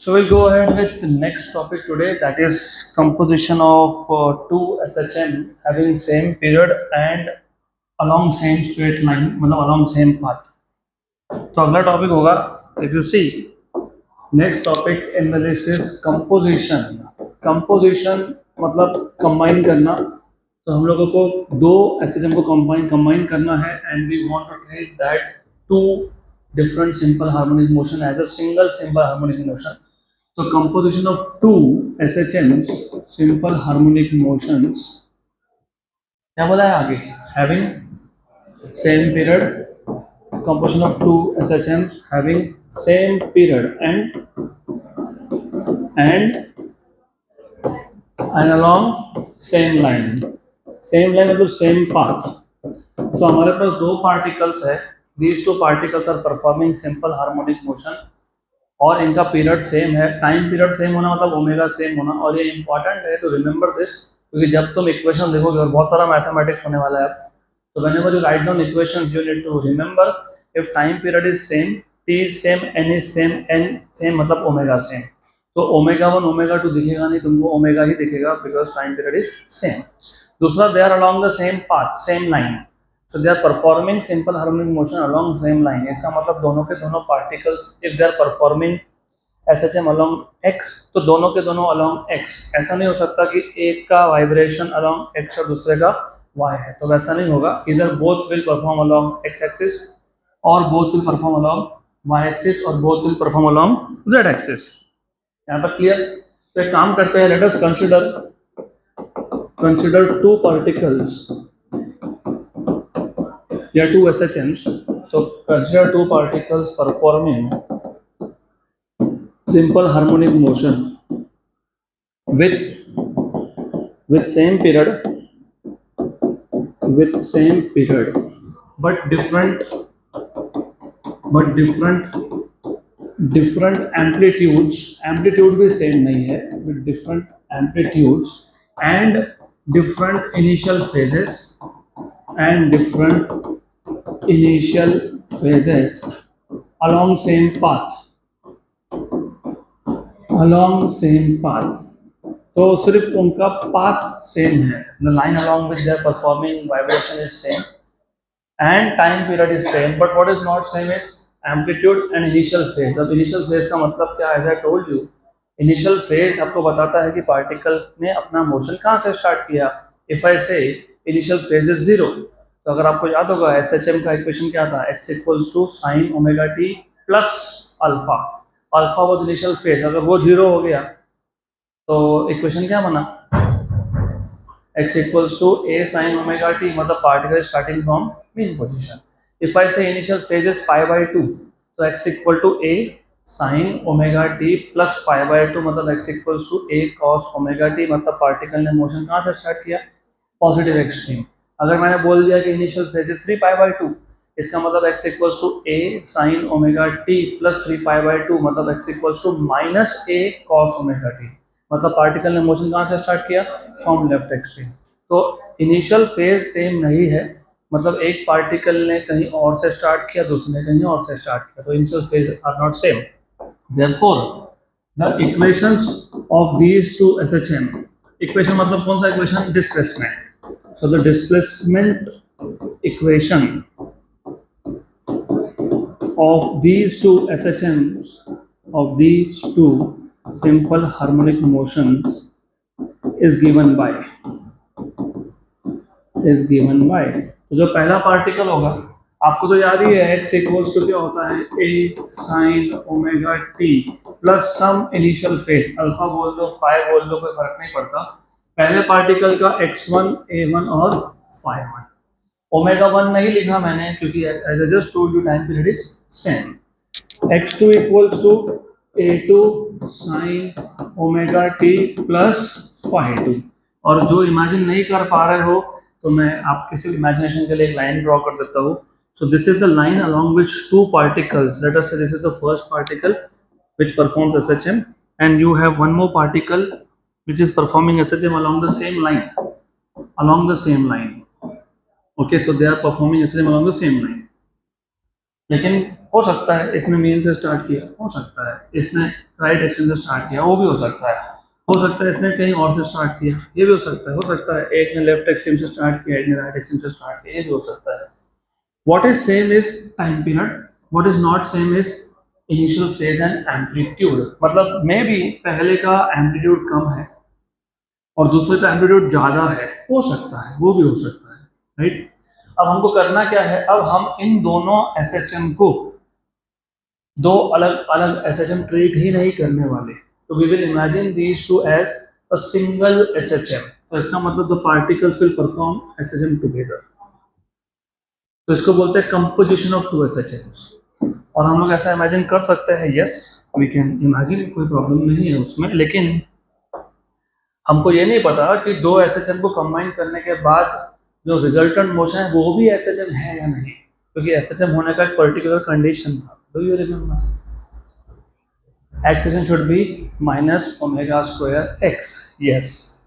So we'll go ahead with the next topic today, that is composition of two SHM having same period and along same straight line, मतलब along same path. तो अगला topic होगा, if you see next topic in the list is composition. Composition मतलब combine करना. तो हम लोगों को दो SHM को combine करना है and we want to treat that two different simple harmonic motion as a single simple harmonic motion. So composition of two SHMs, simple harmonic motions, क्या बोला है आगे, having same period, composition of two SHMs having same period and along same line मतलब same path. तो हमारे पास दो particles है, these two particles are performing simple harmonic motion और इनका पीरियड सेम है. टाइम पीरियड सेम होना मतलब ओमेगा सेम होना. और ये इंपॉर्टेंट है टू रिमेंबर दिस, क्योंकि जब तुम इक्वेशन देखोगे और बहुत सारा मैथमेटिक्स होने वाला है, तो whenever you write down equations you need to remember if time period is same, T is same, N is same, N same मतलब ओमेगा सेम. तो ओमेगा 1 ओमेगा 2 दिखेगा नहीं, तुमको ओमेगा ही दिखेगा because time period is same. दूसरा, they are along the same path, same line, so they are performing simple harmonic motion along same line. इसका मतलब दोनों के दोनों particles if they are performing SHM along x, तो दोनों के दोनों along x. ऐसा नहीं हो सकता कि एक का vibration along x और दूसरे का y है, तो वैसा नहीं होगा. Either both will perform along x axis और both will perform along y axis और both will perform along z axis. यहाँ तक क्लियर? तो एक काम करते हैं, let us consider two particles या two SHMs. तो consider two particles performing simple harmonic motion with same period but different amplitudes. amplitude भी same नहीं है, with different amplitudes and different initial phases along same path. तो सिर्फ उनका path same है, the line along which they are performing vibration is same and time period is same, but what is not same is amplitude and initial phase. अब initial phase का मतलब क्या है? As I told you, initial phase आपको बताता है कि particle ने अपना मोशन कहाँ से स्टार्ट किया. If I say initial phase is 0, तो अगर आपको याद होगा SHM का इक्वेशन क्या था, x equals to sine omega T plus alpha. Alpha was initial phase, अगर वो 0 हो गया तो इक्वेशन क्या बना, x equals to a sine omega T, मतलब particle starting from mean position. If I say initial phase is π/2, तो x equal to a sine omega T plus π/2, मतलब x equals to a cos omega T, मतलब particle ने motion कहाँ से start किया, positive extreme. अगर मैंने बोल दिया कि इनिशियल फेज इज 3π/2, इसका मतलब x equals to a sine omega T plus 3π/2, मतलब x equals to minus a cos omega T, मतलब पार्टिकल ने मोशन कहाँ से स्टार्ट किया, फ्रॉम लेफ्ट एक्सट्रीम. तो इनिशियल फेज सेम नहीं है, मतलब एक पार्टिकल ने कहीं और से स्टार्ट किया, दूसरे ने कहीं और से स्टार्ट किया, तो initial phase are not same. Therefore the equations of these two SHM, equation मतलब कौन सा equation, displacement. So the displacement equation of these two SHMs, of these two simple harmonic motions is given by तो जो पहला particle होगा, आपको तो याद ही है x इक्वल्स टू क्या होता है, a sine omega T plus some initial phase, alpha बोल दो, फाई बोल दो, कोई फर्क नहीं पड़ता. पहले पार्टिकल का x1, a1 और phi1. ओमेगा 1 नहीं लिखा मैंने क्योंकि as I just told you time period is same. x2 equals to a2 sine omega T plus phi2. और जो इमेजिन नहीं कर पा रहे हो तो मैं आपके सिर्फ इमेजिनेशन के लिए एक लाइन ड्रॉ कर देता हूँ. So this is the line along which two particles, let us say this is the first particle which performs SHM and you have one more particle which is performing SHM along the same line. Okay, so they are performing SHM along the same line. लेकिन हो सकता है इसने mean से start किया, हो सकता है इसने राइट एक्शन से स्टार्ट किया, वो भी हो सकता है। हो सकता है इसने कहीं और से स्टार्ट किया, ये भी हो सकता है एक ने लेफ्ट एक्शन से स्टार्ट किया, एक ने राइट एक्शन से स्टार्ट किया, ये भी हो सकता है। What is same is time period, what is not same is initial phase and amplitude। मतलब मे बी पहले का एम्पलीट्यूड कम है और दूसरे का एम्पलीट्यूड ज्यादा है, हो सकता है, वो भी हो सकता है, राइट। अब हमको करना क्या है, अब हम इन दोनों एसएचएम को दो अलग अलग एसएचएम ट्रीट ही नहीं करने वाले, तो we will imagine these two as a single SHM. तो इसका मतलब the particles will perform SHM together, तो इसको बोलते हैं कंपोजिशन ऑफ टू एसएचएम्स। और हम लोग ऐसा इमेजिन कर सकते हैं, यस वी कैन इमेजिन, कोई प्रॉब्लम नहीं है उसमें, लेकिन हमको ये नहीं पता कि दो एसएचएम को कंबाइन करने के बाद जो रिजल्टेंट मोशन है वो भी एसएचएम है या नहीं, क्योंकि एसएचएम होने का एक पर्टिकुलर कंडीशन था। Do you remember? Acceleration should be minus omega square x, yes,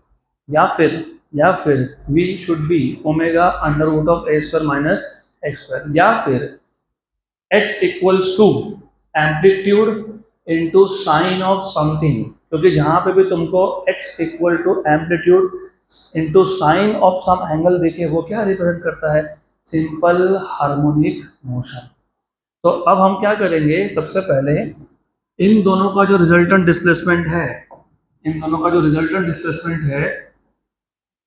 या फिर v should be omega under root of a square minus x square, या फिर x equals to amplitude into sine of something, क्योंकि जहां पे भी तुमको x equal to amplitude into sine of some angle देखे, वो क्या रिप्रेजेंट करता है? Simple harmonic motion. तो अब हम क्या करेंगे, सबसे पहले इन दोनों का जो रिजल्टेंट डिस्प्लेसमेंट है,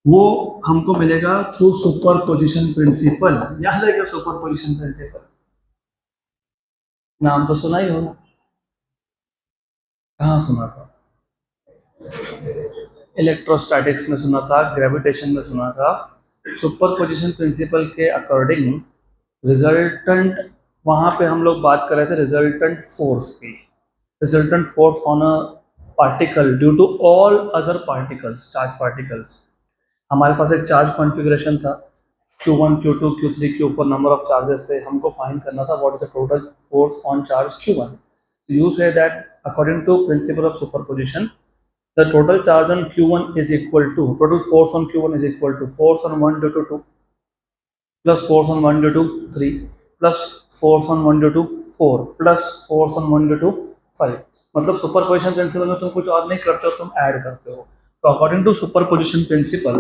वो हमको मिलेगा थ्रू सुपरपोजिशन प्रिंसिपल। याद है क्या सुपरपोजिशन प्रिंसिपल? नाम तो सुना ही होगा, कहाँ सुना था? इलेक्ट्रोस्टैटिक्स में सुना था, ग्रेविटेशन में सुना था। सुपरपोजिशन प्रिंसिपल के अकॉर्डिंग रिजल्टेंट, वहां पे हम लोग बात कर रहे थे रिजल्टेंट फोर्स की, resultant force on a particle due to all other particles, charge particles. हमारे पास एक चार्ज कॉन्फ़िगरेशन था, Q1, Q2, Q3, Q4 number of charges थे, हमको फाइंड करना था what is the total force on charge Q1। You say that according to principle of superposition the total charge on Q1 is equal to, total force on Q1 is equal to force on 1 due to 2 plus force on 1 due to 3 plus force on 1 due to 4 plus force on 1 due to 5। मतलब superposition principle में तुम कुछ और नहीं करते हो, तुम add करते हो। तो according to superposition principle,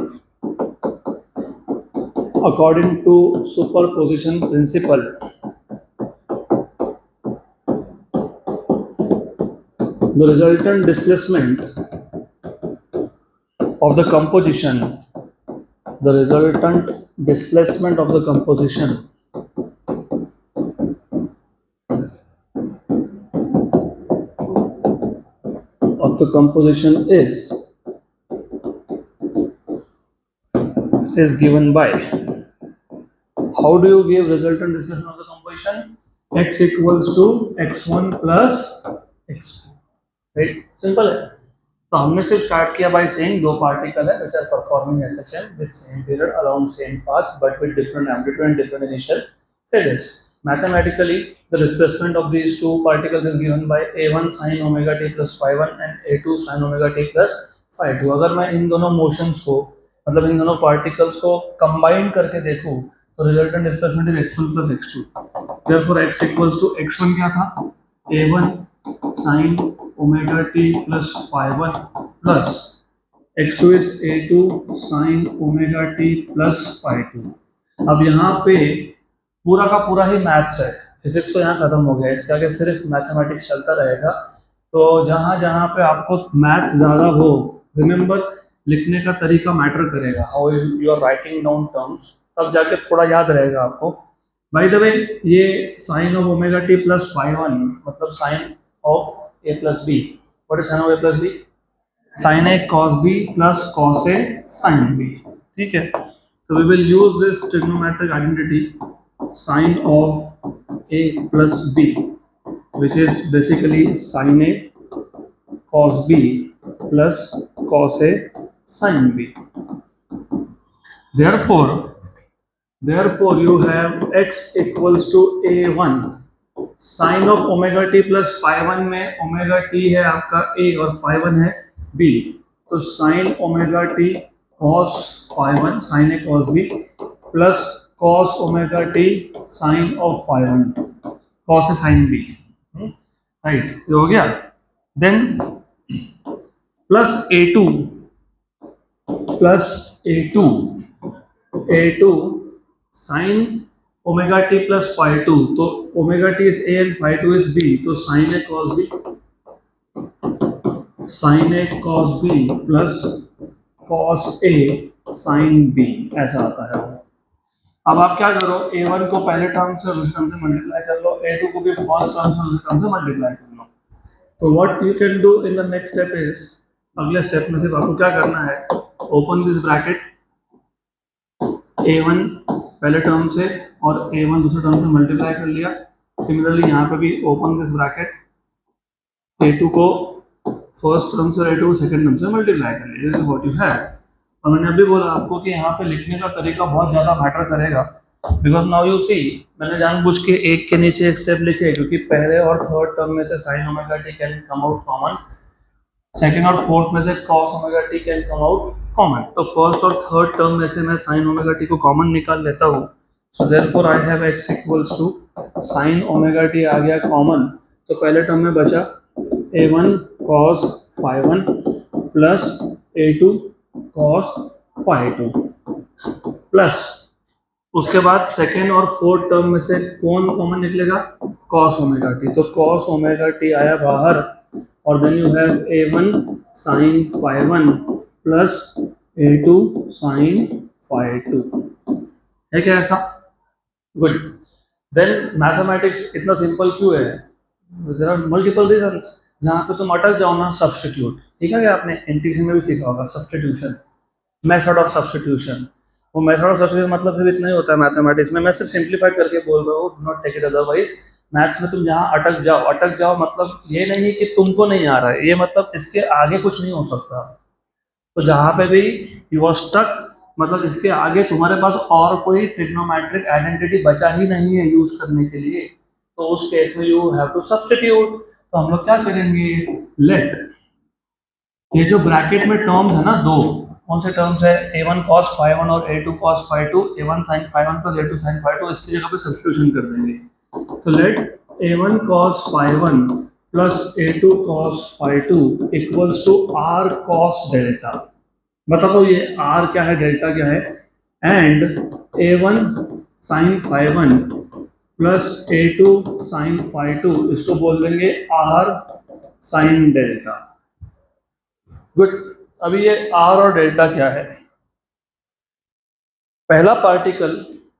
the resultant displacement of the composition, the resultant displacement of the composition is given by, how do you give resultant displacement of the composition? X equals to x1 plus x2, right, simple है। तो हमने सिर्फ start किया by saying दो particle है which are performing SHM with same period along same path but with different amplitude and different initial phases। Mathematically, the displacement of these two particles is given by a1 sin omega t plus phi1 and a2 sin omega t plus phi2। अगर मैं इन दोनों motions को, मतलब इन दोनों particles को combine करके देखूं, तो resultant displacement is x1 plus x2। therefore x equals to x1 क्या था? a1 sin omega t plus phi1 plus x2 is a2 sin omega t plus phi2। अब यहाँ पे पूरा का पूरा ही मैथ्स है, फिजिक्स तो यहाँ खत्म हो गया, इसके आगे सिर्फ मैथमेटिक्स चलता रहेगा। तो जहाँ जहाँ पे आपको मैथ्स ज़्यादा हो, रिमेंबर लिखने का तरीका मैटर करेगा, how you are writing down terms, तब जाके थोड़ा याद रहेगा आपको। बाय द वे, ये sine of omega T plus phi1 मतलब sine of A plus b, what is sine of A plus b? Sine A cos B plus cos A sine b, ठीक है। तो we will use this trigonometric identity sin of a plus b, which is basically sin a cos b plus cos a sin b। therefore you have x equals to a1 sin of omega t plus phi1 में omega t है आपका a और phi1 है b, तो sin omega t cos phi1 sin a cos b plus cos omega t sin of phi1। Cos A sine B, right, ये हो गया। Then plus A two sine omega T plus phi two, तो omega T is A and phi two is B, तो sine ए cos B, sine ए cos B plus cos ए sine B, ऐसा आता है। अब आप क्या करो, a1 को पहले टर्म से दूसरे टर्म से मल्टीप्लाई कर लो, a2 को भी फर्स्ट टर्म से दूसरे टर्म से मल्टीप्लाई कर लो। तो what you can do in the next step is, अगले स्टेप में सिर्फ आपको क्या करना है, ओपन दिस ब्रैकेट, a1 पहले टर्म से और a1 दूसरे टर्म से मल्टीप्लाई कर लिया। सिमिलरली यहाँ पे भी ओपन दिस ब्रैकेट, a2 को फर्स्ट टर्म से और a2 को सेकंड टर्म से मल्टीप्लाई कर लिया। This is what you have. और मैंने अभी बोला आपको कि यहाँ पे लिखने का तरीका बहुत ज़्यादा मैटर करेगा, बिकॉज नाउ यू सी, मैंने जानबूझ के एक के नीचे एक स्टेप लिखे क्योंकि पहले और थर्ड टर्म में से sine omega T can come out common, second और फोर्थ में से cos omega T can come out common. तो फर्स्ट और थर्ड टर्म में से मैं साइन ओमेगा टी को कॉमन निकाल लेता हूँ। So therefore I have x equals to sine omega T आ गया कॉमन, तो पहले टर्म में बचा a1 cos phi 1 plus a2 cos phi 2 plus उसके बाद सेकेंड और फोर्थ टर्म में से कौन कॉमन निकलेगा, cos ओमेगा टी, तो cos ओमेगा टी आया बाहर, और then you have a1 sin phi 1 plus a2 sin phi 2, है क्या ऐसा? गुड। देन मैथमेटिक्स इतना सिंपल क्यों है? There are multiple reasons. जहाँ पे तुम अटक जाओ ना, सब्स्टिट्यूट, सीखा क्या आपने, एनटीसी में भी सीखा होगा, सब्स्टिट्यूशन, मेथड ऑफ सब्स्टिट्यूशन। वो मेथड ऑफ सब्स्टिट्यूशन मतलब सिर्फ इतना ही होता है मैथमेटिक्स में, मैं सिर्फ सिंप्लीफाइड करके बोल रहा हूँ, do not take it otherwise. Maths में तुम जहाँ अटक जाओ मतलब ये नहीं कि तुमको नहीं आ रहा है, ये मतलब इसके आगे कुछ नहीं हो सकता। तो जहाँ पे भी यू आर स्टक, मतलब इसके आगे तुम्हारे पास और कोई ट्रिग्नोमेट्रिक आइडेंटिटी बचा ही नहीं है यूज करने के लिए, तो उस केस में यू हैव टू सब्स्टिट्यूट। तो हम लोग क्या करेंगे, लेट ये जो ब्रैकेट में टर्म्स है ना, दो कौन से टर्म्स है, a1 cos phi 1 और a2 cos phi 2, a1 sin phi 1 plus a2 sin phi 2, इसकी जगह पे सब्स्टिट्यूशन कर देंगे। तो let a1 cos phi 1 plus a2 cos phi 2 equals to r cos delta. बता दो ये r क्या है, डेल्टा क्या है, and a1 sin phi 1 plus a2 sin phi 2, इसको बोल देंगे r sin डेल्टा। गुड। अभी ये r और डेल्टा क्या है, पहला particle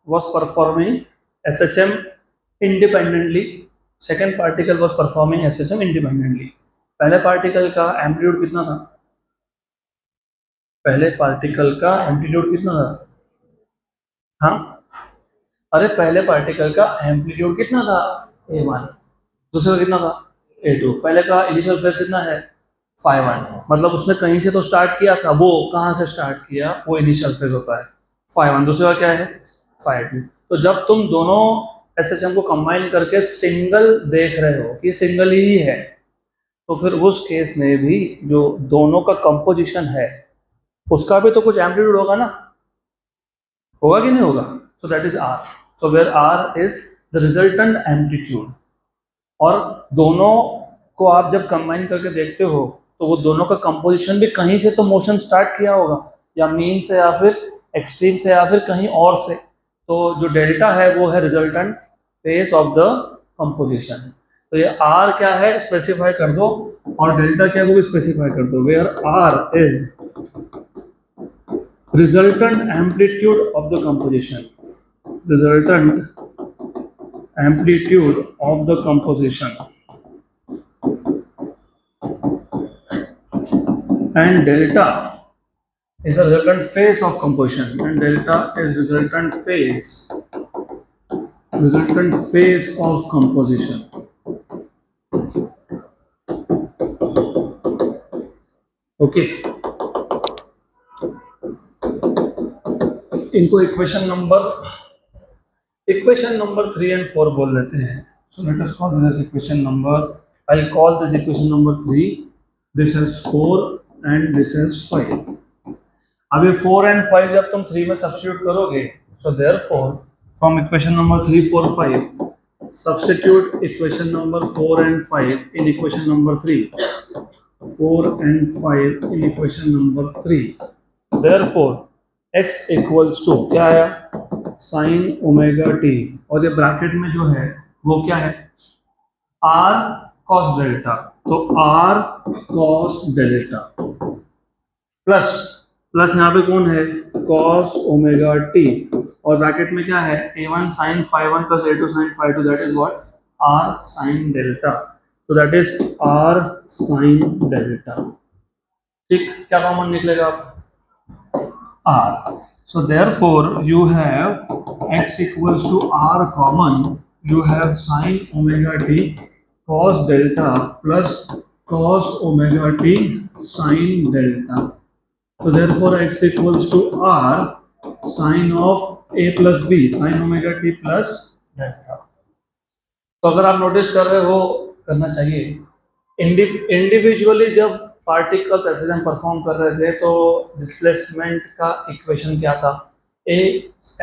was performing SHM independently, second particle was performing SHM independently। पहले पार्टिकल का एम्पलीट्यूड कितना था, पहले पार्टिकल का एम्पलीट्यूड कितना था, हाँ अरे पहले पार्टिकल का एम्पलीट्यूड कितना था, a1, दूसरे का कितना था, a2। पहले का इनिशियल फेज कितना है, phi 1, मतलब उसने कहीं से तो स्टार्ट किया था, वो कहाँ से स्टार्ट किया, वो इनिशियल फेज होता है phi 1, दूसरे का क्या है phi 2। तो जब तुम दोनों SHM को कंबाइन करके सिंगल देख रहे हो कि सिंगल ही है, तो फिर उस केस में भी जो दोनों का कंपोजिशन है उसका भी तो कुछ एम्पलीट्यूड होगा ना, होगा कि नहीं होगा। So that is r, so where r is the resultant amplitude. और दोनों को आप जब कंबाइन करके देखते हो तो वो दोनों का कंपोजिशन भी कहीं से तो मोशन स्टार्ट किया होगा, या मीन से या फिर एक्सट्रीम से या फिर कहीं और से। तो जो डेल्टा है वो है resultant phase of the composition. तो ये r क्या है स्पेसिफाई कर दो, और डेल्टा क्या है वो भी स्पेसिफाई कर दो, where r is resultant amplitude of the composition, resultant amplitude of the composition, and delta is the resultant phase of composition, and delta is resultant phase of composition। Okay, इनको equation number 3 and 4 बोल लेते हैं। So let us call this equation number, I will call this equation number 3, this is 4 and this is 5। अब ये 4 and 5 जब तुम 3 में substitute करोगे, so therefore from equation number 3, 4, 5 substitute equation number 4 and 5 in equation number 3. 4 and 5 in equation number 3. Therefore x equals to क्या आया, sin omega t, और ये ब्रैकेट में जो है वो क्या है, r cos डेल्टा, तो r cos delta plus plus यहाँ पे कौन है, cos ओमेगा t, और ब्रैकेट में क्या है, a1 sin phi 1 plus a2 sin phi 2, that is what, r sin delta, तो that is r sin delta. ठीक, क्या कॉमन निकलेगा r, so therefore you have x equals to r common, you have sin omega t cos delta plus cos omega t sin delta, so therefore x equals to r sin of a plus b sin omega t plus delta। तो अगर आप notice कर रहे हो, करना चाहिए, individually जब particles SSM perform कर रहे थे तो डिस्प्लेसमेंट का इक्वेशन क्या था, A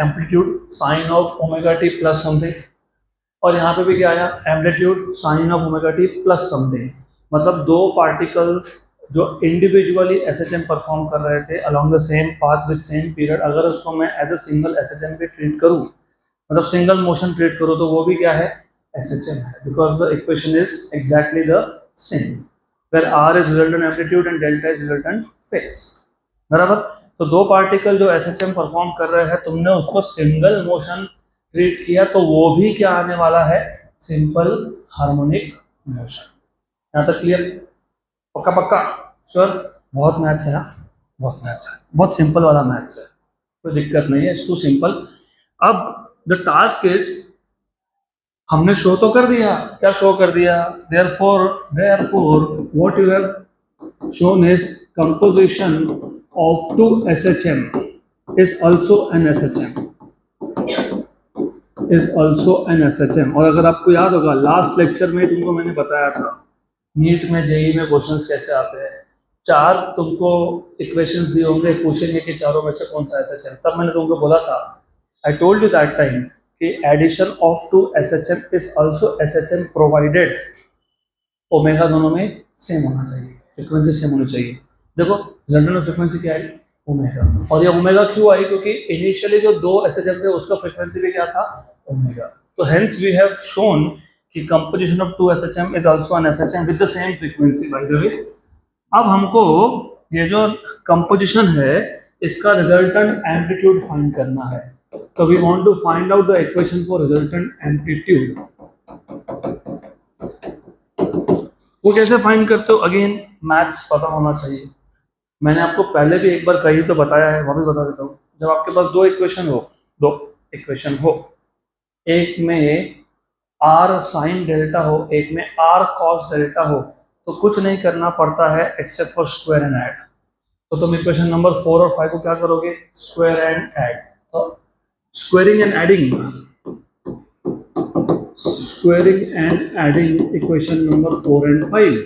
amplitude sine of omega T plus something, और यहाँ पे भी क्या आया, amplitude sine of omega T plus something, मतलब दो पार्टिकल्स जो इंडिविजुअली एसएचएम परफॉर्म कर रहे थे along the same path with same period, अगर उसको मैं एज अ सिंगल एसएचएम पे ट्रीट करूँ, मतलब सिंगल मोशन ट्रीट करूँ, तो वो भी क्या है, SHM है, because the equation is exactly the same, where r is resultant amplitude and delta is resultant phase, बराबर। तो दो पार्टिकल जो SHM परफॉर्म कर रहे हैं, तुमने उसको सिंगल मोशन ट्रीट किया, तो वो भी क्या आने वाला है, सिंपल हार्मोनिक मोशन। यहाँ तक क्लियर, पक्का पक्का श्योर, बहुत मैथ्स है, बहुत मैथ्स है, बहुत सिंपल वाला मैथ्स है, कोई दिक्कत नहीं है, इट्स टू सिंपल। अब द टास्क इज, हमने शो तो कर दिया, क्या शो कर दिया, therefore what you have shown is composition of two SHM is also an SHM, और अगर आपको याद होगा लास्ट लेक्चर में तुमको मैंने बताया था नीट में जेई में क्वेश्चंस कैसे आते हैं, चार तुमको इक्वेशंस दिए होंगे, पूछेंगे कि चारों में से कौन सा SHM, तब मैंने तुमको बोला था, I told you that time कि addition of two SHM is also SHM provided omega दोनों में सेम होना चाहिए, फ्रीक्वेंसी सेम होनी चाहिए। देखो रिजल्टेंट फ्रीक्वेंसी क्या आई, ओमेगा, और ये ओमेगा क्यों आई, क्योंकि इनिशियली जो दो SHM थे उसका फ्रीक्वेंसी भी क्या था, ओमेगा, तो हेंस वी हैव शोन कि composition of two SHM is also an SHM with the same frequency. By the way, अब हमको ये जो कंपोजिशन है इसका रिजल्टेंट एम्पलीट्यूड फाइंड करना है, so we want to find out the equation for resultant amplitude। वो कैसे फाइंड करते हो, अगेन मैथ्स पता होना चाहिए, मैंने आपको पहले भी एक बार कही तो बताया है, वापस बता देता हूँ। जब आपके पास दो इक्वेशन हो, एक में r sin डेल्टा हो, एक में r cos डेल्टा हो, तो कुछ नहीं करना पड़ता है except for square and add. तो तुम इक्वेशन नंबर 4 और 5 को क्या करोगे, स्क्वायर एंड ऐड, तो squaring and adding equation number 4 and 5।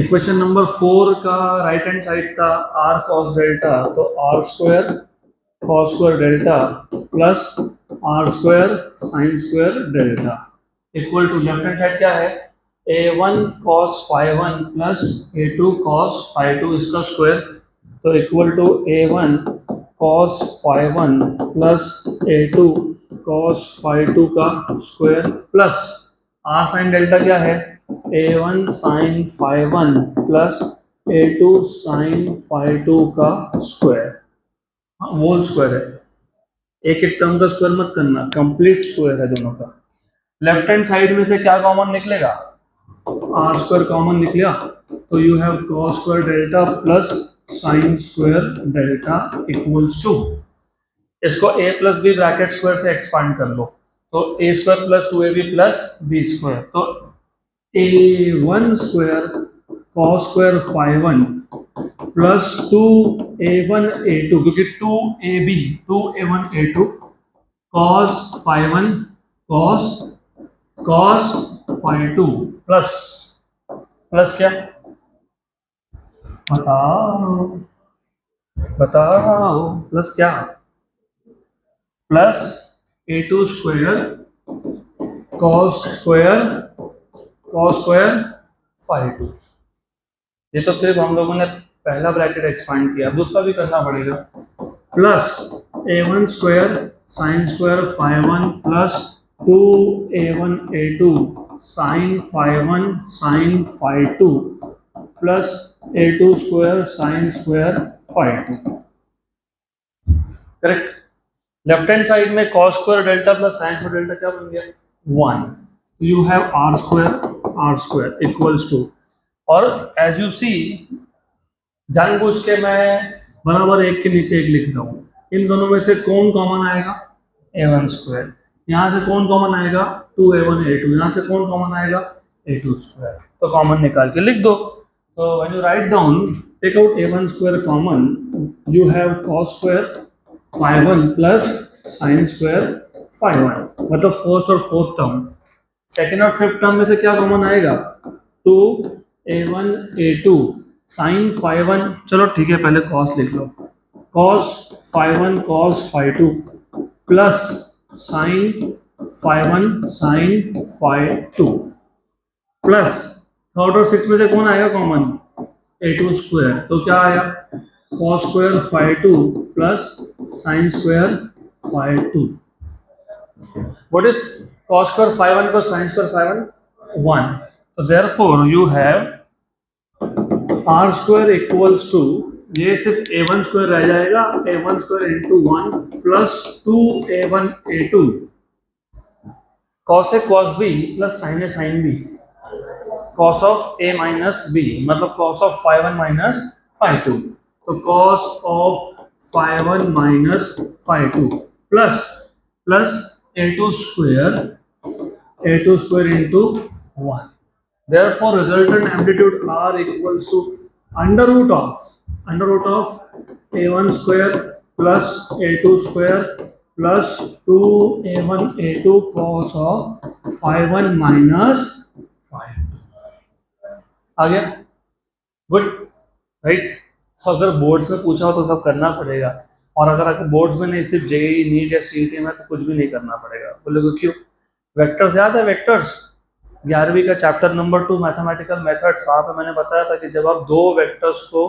Equation number 4 का राइट हैंड साइड था r cos डेल्टा, तो r square cos square delta plus r square sin square delta equal to left hand side क्या है, a1 cos phi 1 plus a2 cos phi 2 इसका square, तो equal to a1 cos phi 1 plus a2 cos phi 2 का square plus r sin delta क्या है, a1 sin phi 1 plus a2 sin phi 2 का square, whole square है, एक एक term का स्क्वायर मत करना, कंप्लीट स्क्वायर है दोनों का। लेफ्ट हैंड साइड में से क्या कॉमन निकलेगा, r स्क्वायर कॉमन निकला, तो you have cos square delta plus sine square delta equals to, इसको a plus B bracket square से एक्सपांड कर लो, तो a स्क्वायर प्लस 2ab प्लस बी स्क्वायर, तो a1 square cos square phi 1 plus 2a1 a2, क्योंकि 2a1 a2 cos phi 1 cos phi 2 plus क्या, बताओ प्लस क्या, plus a2 square cos square phi 2। ये तो सिर्फ हम लोगों ने पहला ब्रैकेट एक्सपांड किया, दूसरा भी करना पड़ेगा। Plus a1 square sine square phi 1 plus 2a1 a2 sine phi 1 sine phi 2 plus a2 square sine square phi 2। Correct. Left hand side में cos square delta plus sine square delta क्या बन गया 1। You have r square equals to, और as you see जानबूझ के मैं बराबर एक के नीचे एक लिख रहा हूँ। इन दोनों में से कौन कॉमन आएगा a1 स्क्वायर, यहाँ से कौन कॉमन आएगा 2a1 a2, यहाँ से कौन कॉमन आएगा a2 स्क्वायर, तो कॉमन निकाल के लिख दो। तो when you write down take out a1 square common, you have cos square phi 1 plus sine square phi 1, मतलब फर्स्ट और फोर्थ टर्म। सेकेंड और फिफ्थ टर्म में से क्या कॉमन आएगा 2a1 a2 साइन phi 1, चलो ठीक है पहले cos लिख लो, cos phi 1 cos phi 2 plus sine phi 1 sine phi 2 plus third और सिक्स में से कौन आएगा कॉमन a2 स्क्वायर, तो क्या आया cos square phi 2 plus sine square phi 2। What is cos square phi 1 plus sin square phi 1? 1. So therefore you have r square equals to, ये सिर्फ a1 स्क्वायर रह जाएगा, a1 square into 1 plus 2a1 a2 cos a cos b plus sin a sin b cos of a minus b, मतलब cos of phi 1 minus phi 2, तो cos of phi 1 minus phi 2 plus plus a2 square into 1. Therefore resultant amplitude r equals to under root of a1 square plus a2 square plus 2a1 a2 cos of phi 1 minus phi 2। आ गया? Good, right. तो अगर boards में पूछा हो तो सब करना पड़ेगा, और अगर आपको बोर्ड्स में नहीं सिर्फ जेईई नीट या सीईटी में तो कुछ भी नहीं करना पड़ेगा। बोलोगे क्यों? वेक्टर्स याद है? वेक्टर्स 11वीं का चैप्टर नंबर 2 मैथमेटिकल मेथड्स, वहाँ पे मैंने बताया था कि जब आप दो वेक्टर्स को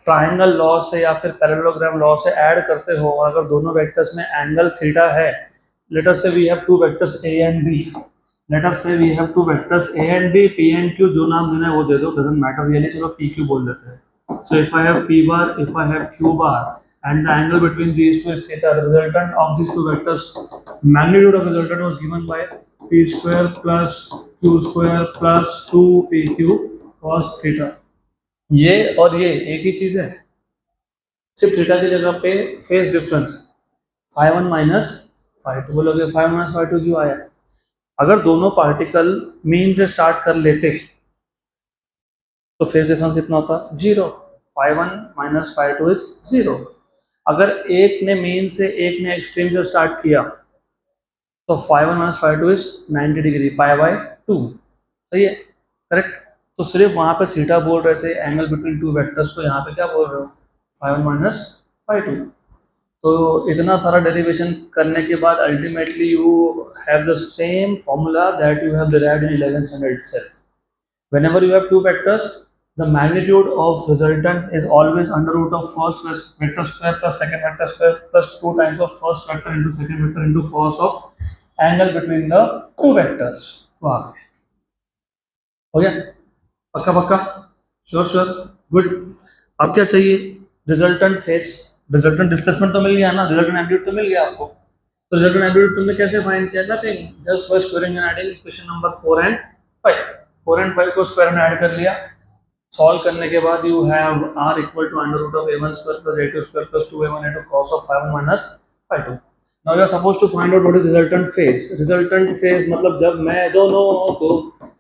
ट्राइंगल लॉ से या फिर पैरेललोग्राम लॉ से ऐड करते हो, और अगर दोनों वेक्टर्स में एंगल थीटा है, let us say we have two vectors a and b, let us say we have two vectors a and b, p and q, जो नाम देना है वो दे दो, डजंट मैटर रियली, चलो pq बोल देते हैं। So if I have p bar, if I have q bar and the angle between these two is theta, the resultant of these two vectors, magnitude of resultant was given by p square plus q square plus 2pq cos theta। ये और ये एक ही चीज है, सिर्फ theta की जगह पे phase difference phi 1 minus phi 2। बोलोगे phi 1 माइनस phi 2 क्यों आया? अगर दोनों पार्टिकल मीन से स्टार्ट कर लेते तो फेस डिफरेंस कितना होता? 0। phi 1 minus phi 2 is 0। अगर एक ने मीन से एक ने एक्सट्रीम से स्टार्ट किया तो phi 1 minus phi 2 is 90 degree, pi by 2। सही है, करेक्ट। तो सिर्फ वहां पे थीटा बोल रहे थे एंगल बिटवीन टू वेक्टर्स को, यहाँ पे क्या बोल रहे हो phi 1 माइनस phi 2। तो इतना सारा डेरिवेशन करने के बाद ultimately you have the same formula that you have derived in 11th standard itself। Whenever you have two vectors, the magnitude of resultant is always under root of first vector square plus second vector square plus 2 times of first vector into second vector into cos of angle between the two vectors। तो आ गया, हो गया? पक्का पक्का, sure sure, good. अब क्या चाहिए? Resultant phase, resultant displacement तो मिल गया ना, रिजल्टेंट एम्पलीट्यूड तो मिल गया आपको। तो रिजल्टेंट एम्पलीट्यूड तुमने कैसे फाइंड किया? Nothing, just by squaring and adding equation number 4 and 5। 4 and 5 को स्क्वायर में ऐड कर लिया, सॉल्व करने के बाद you have r equal to under root of a1 square plus a2 square plus 2a1 a2 cos of phi 1 minus phi 2। Now you are supposed to find out what is resultant phase. Resultant phase मतलब जब मैं दोनों को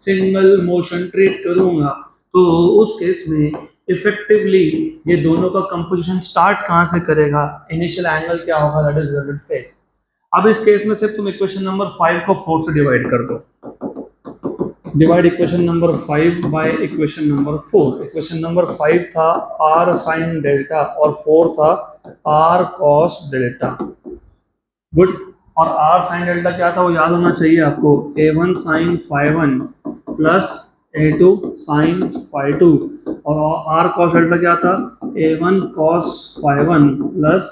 single motion treat करूंगा तो उस case में effectively ये दोनों का कंपोजिशन स्टार्ट कहां से करेगा, इनिशियल एंगल क्या होगा, दैट इज रिजल्टेंट फेस। अब इस केस में सिर्फ तुम इक्वेशन नंबर 5 को 4 से डिवाइड कर दो। Divide equation number 5 by equation number 4। Equation number 5 था r sin डेल्टा और 4 था r cos डेल्टा। गुड, और आर साइन डेल्टा क्या था वो याद होना चाहिए आपको, a1 sine phi one plus a2 sine phi two, और आर कॉस डेल्टा क्या था, a1 cos phi one plus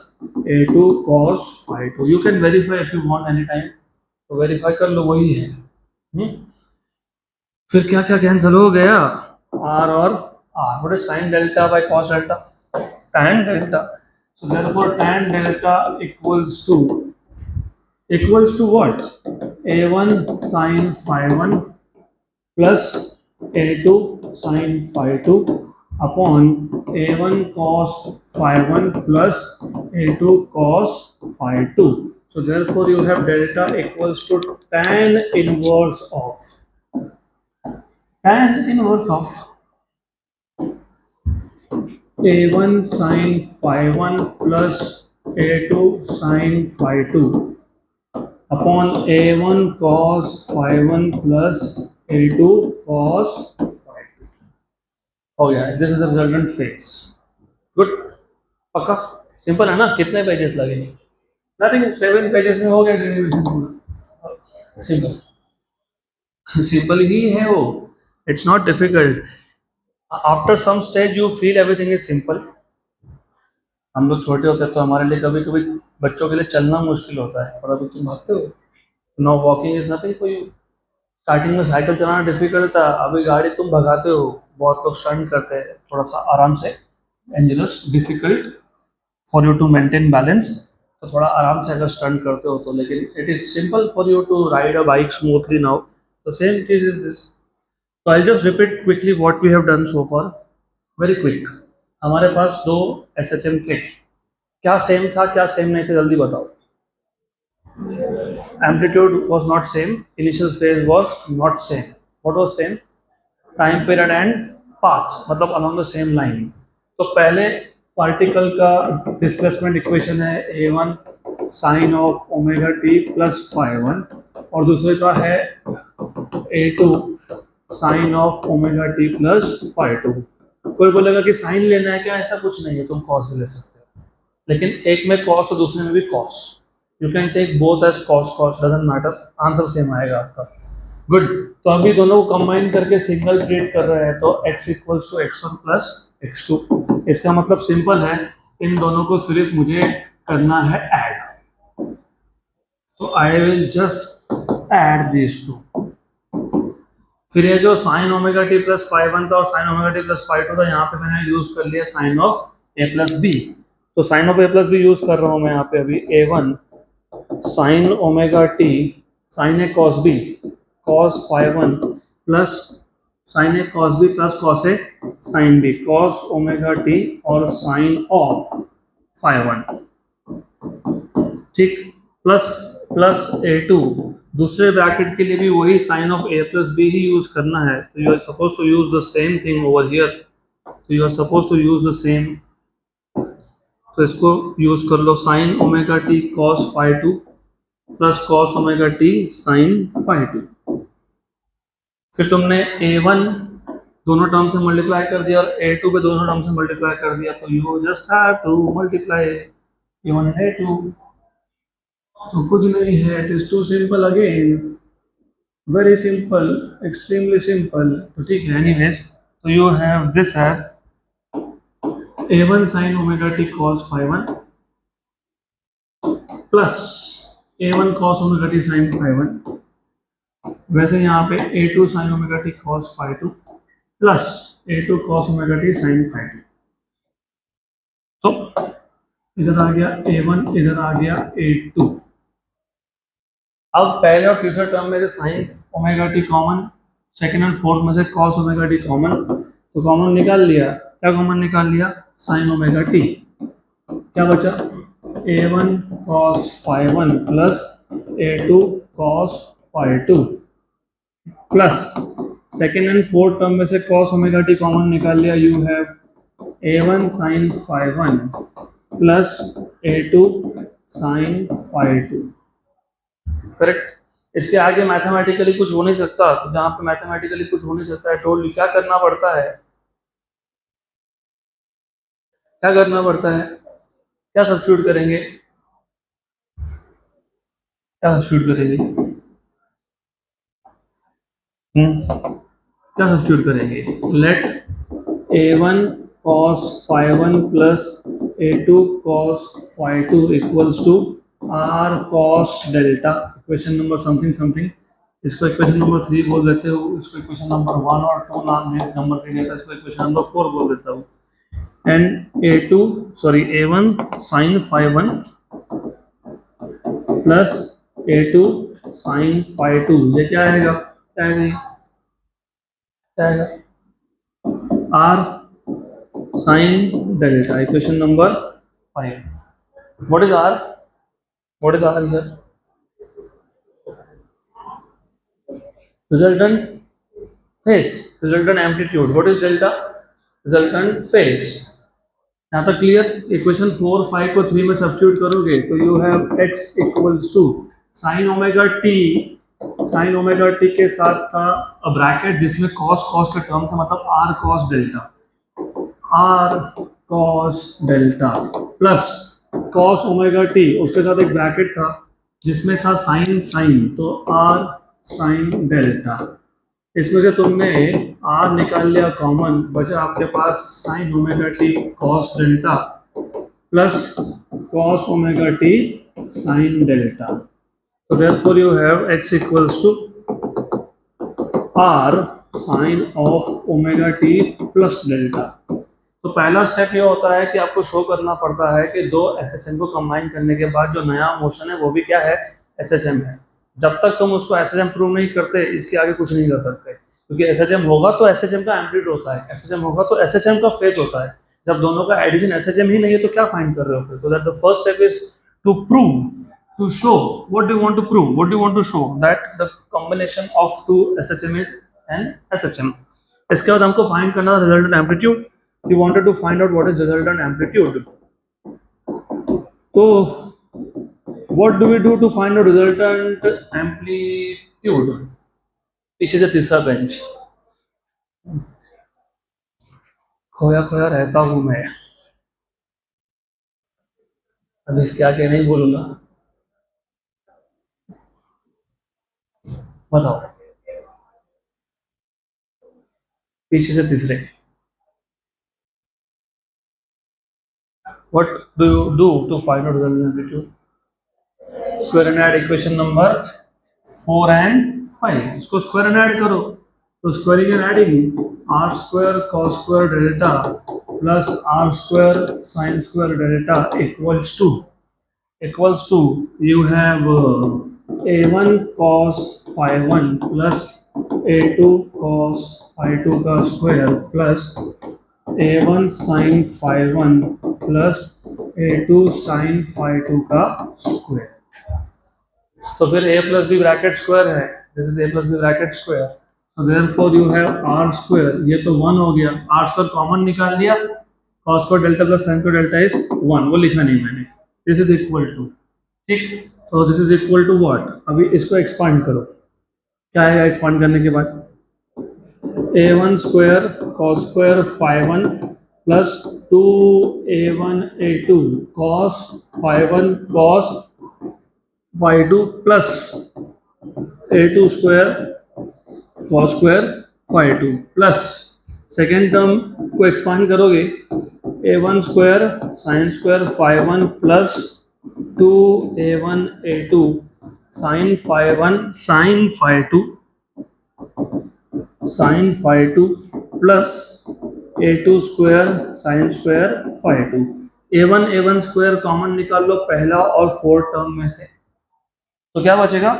a2 cos phi two. You can verify if you want any time, तो वेरीफाई कर लो, वही है। फिर क्या क्या कैंसिल हो गया, आर और R, what is sine delta by cos delta, tan delta. So therefore tan delta equals to what? A1 sin phi 1 plus A2 sin phi 2 upon A1 cos phi 1 plus A2 cos phi 2. So therefore you have delta equals to tan inverse of A1 sin phi 1 plus A2 sin phi 2 upon A1 cos phi 1 plus A2 cos phi 2। हो गया, this is the resultant phase. Good, पक्का simple है ना, कितने pages लगे, nothing, 7 pages में हो गया डेरिवेशन पूरा, सिंपल सिंपल ही है वो, it's not difficult. After some stage you feel everything is simple. हम लोग छोटे होते हैं तो हमारे लिए कभी कभी बच्चों के लिए चलना मुश्किल होता है, और अभी तुम भागते हो, no walking is nothing for you. Starting में साइकिल चलाना डिफिकल्ट था, अभी गाड़ी तुम भगाते हो, बहुत लोग स्टंट करते हैं थोड़ा सा आराम से, dangerous, difficult for you to maintain balance, तो थोड़ा आराम से अगर स्टंट करते हो तो, लेकिन it is simple for you to ride a bike smoothly now, तो सेम चीज इज दिस। तो I just repeat quickly what we have done so far, very quick. हमारे पास दो एसएचएम थे, क्या सेम था क्या सेम नहीं था, जल्दी बताओ। Amplitude was not same, initial phase was not same, what was same, time period and path, मतलब अलॉन्ग द सेम लाइन। तो पहले पार्टिकल का डिस्प्लेसमेंट इक्वेशन है a1 sine of omega T plus phi one, और दूसरे का है a2 sine of omega T plus phi two. कोई बोलेगा कि साइन लेना है क्या, ऐसा कुछ नहीं है, तुम कॉस ले सकते हो, लेकिन एक में कॉस और दूसरे में भी cos, you can take both as cos cos, doesn't matter, answer same आएगा आपका। गुड, तो अभी दोनों को कंबाइन करके सिंगल ट्रीट कर रहे हैं, तो x equals to x1 plus x2। इसका मतलब सिंपल है, इन दोनों को सिर्फ मुझे करना है ऐड, तो I will just add this two. फिर ये जो sine omega T plus phi one था और sine omega T plus phi two था, यहाँ पे मैंने यूज कर लिया sine of A plus B, तो sine of A plus B use कर रहा हूँ मैं यहाँ पे अभी, a1 sine omega T sine ए cos B cos phi one plus sine ए कॉस बी प्लस कॉस ए sine B cos omega T और sine of phi one, ठीक, plus plus a2, दूसरे ब्रैकेट के लिए भी वही sine of a plus B ही use करना है, तो you are suppose to use the same thing over here, तो you are suppose to use the same, तो इसको यूज कर लो, sine omega T cos phi two plus cos omega T sine phi two. फिर तुमने a1 दोनों term से multiply कर दिया और a2 पे दोनों टर्म से मल्टीप्लाई कर दिया, तो you just have to multiply a1 and a2, तो कुछ नहीं है, it is too simple again, very simple, extremely simple, तो ठीक है। एनीवेज, तो you have this as a1 sin omega T cos phi 1 plus a1 cos omega T sin phi 1, वैसे यहाँ पे a2 sin omega T cos phi 2 plus a2 cos omega T sin phi 2, तो इधर आ गया a1, इधर आ गया a2। अब पहले और तीसरे टर्म में से sine omega T common, second and fourth में से कॉस ओमेगा टी कॉमन, तो कॉमन निकाल लिया, क्या कॉमन निकाल लिया, साइन ओमेगा टी, क्या बचा a1 cos phi 1 plus a2 cos phi 2 plus second and fourth term में से cos ओमेगा टी कॉमन निकाल लिया, you have a1 sin phi 1 plus a2 sin phi 2, correct. इसके आगे मैथमेटिकली कुछ हो नहीं सकता, तो जहां पे मैथमेटिकली कुछ हो नहीं सकता है, टोल्ड क्या करना पड़ता है, क्या करना पड़ता है, क्या सब्स्टिट्यूट करेंगे, क्या सब्स्टिट्यूट करेंगे? क्या सब्स्टिट्यूट करेंगे? Let a1 cos phi 1 plus a2 cos phi 2 equals to r cos delta, equation number something something, इसको इक्वेशन नंबर 3 बोल देते हो, इसको इक्वेशन नंबर 1 और 2 नाम नंबर दे देता है, इसको इक्वेशन नंबर 4 बोल देता हूँ। And a1 sin phi 1 plus a2 sin phi 2, ये क्या आएगा? क्या आएगा? क्या आएगा? r sin delta, equation number 5. What is r? What is r here? Resultant phase, resultant amplitude. What is delta? Resultant phase. यहाँ तक क्लियर? इक्वेशन 4 5 को 3 में सब्स्टिट्यूट करोगे तो you have x equals to sine omega T के साथ था bracket जिसमें cos का टर्म था, मतलब r cos delta plus cos omega T, उसके साथ एक ब्रैकेट था जिसमें था साइन, तो r साइन डेल्टा। इसमें से तुमने r निकाल लिया कॉमन, बचा आपके पास sine omega T cos delta plus cos omega T sine delta. तो therefore you have x equals to r sine of omega T plus delta. तो पहला स्टेप ये होता है कि आपको शो करना पड़ता है कि दो SHM को कंबाइन करने के बाद जो नया मोशन है वो भी क्या है? SHM है। जब तक तुम उसको SHM प्रूव नहीं करते इसके आगे कुछ नहीं कर सकते, क्योंकि SHM होगा तो SHM का एम्पलीट्यूड होता है, SHM होगा तो SHM का फेज होता है। जब दोनों का एडिशन SHM ही नहीं है तो क्या फाइंड कर रहे हो फिर? तो that the first step is to prove, to show. What do you want to prove? What do you want to show? That the combination of two SHM is an SHM। इसके बाद हमको find करना है resultant amplitude. You wanted to find out what is resultant amplitude. So, what do we do to find out resultant amplitude? पीछे से तीसरा bench. खोया खोया रहता हूं मैं, अब इसके आगे नहीं बोलूंगा। बताओ, पीछे से तीसरे। What do you do to find out resultant amplitude? Square and add equation number 4 and 5, इसको स्क्वायर एंड ऐड करो। तो squaring and adding r square cos square delta plus r square sin square delta equals to you have a1 cos phi 1 plus a2 cos phi 2 का square plus a1 sin phi 1 plus a2 sin phi 2 का square. तो फिर a plus B bracket square है, this is a plus B bracket square, so therefore you have r square, ये तो 1 हो गया, r square common निकाल लिया, cos square delta plus sin square delta is 1, वो लिखा नहीं मैंने, दिस इज इक्वल टू, ठीक। तो this is equal to what? अभी इसको एक्सपांड करो, क्या आएगा एक्सपांड करने के बाद? a1 square cos square phi 1 plus 2a1 a2 cos phi 1 cos phi 2 plus a2 square cos square phi 2 plus second term को एक्सपांड करोगे a1 square sin square phi 1 plus 2a1 a2 sin phi 1 sin phi 2 plus a2 square sin square phi 2। a1 square common निकाल लो पहला और fourth term में से, तो क्या बचेगा?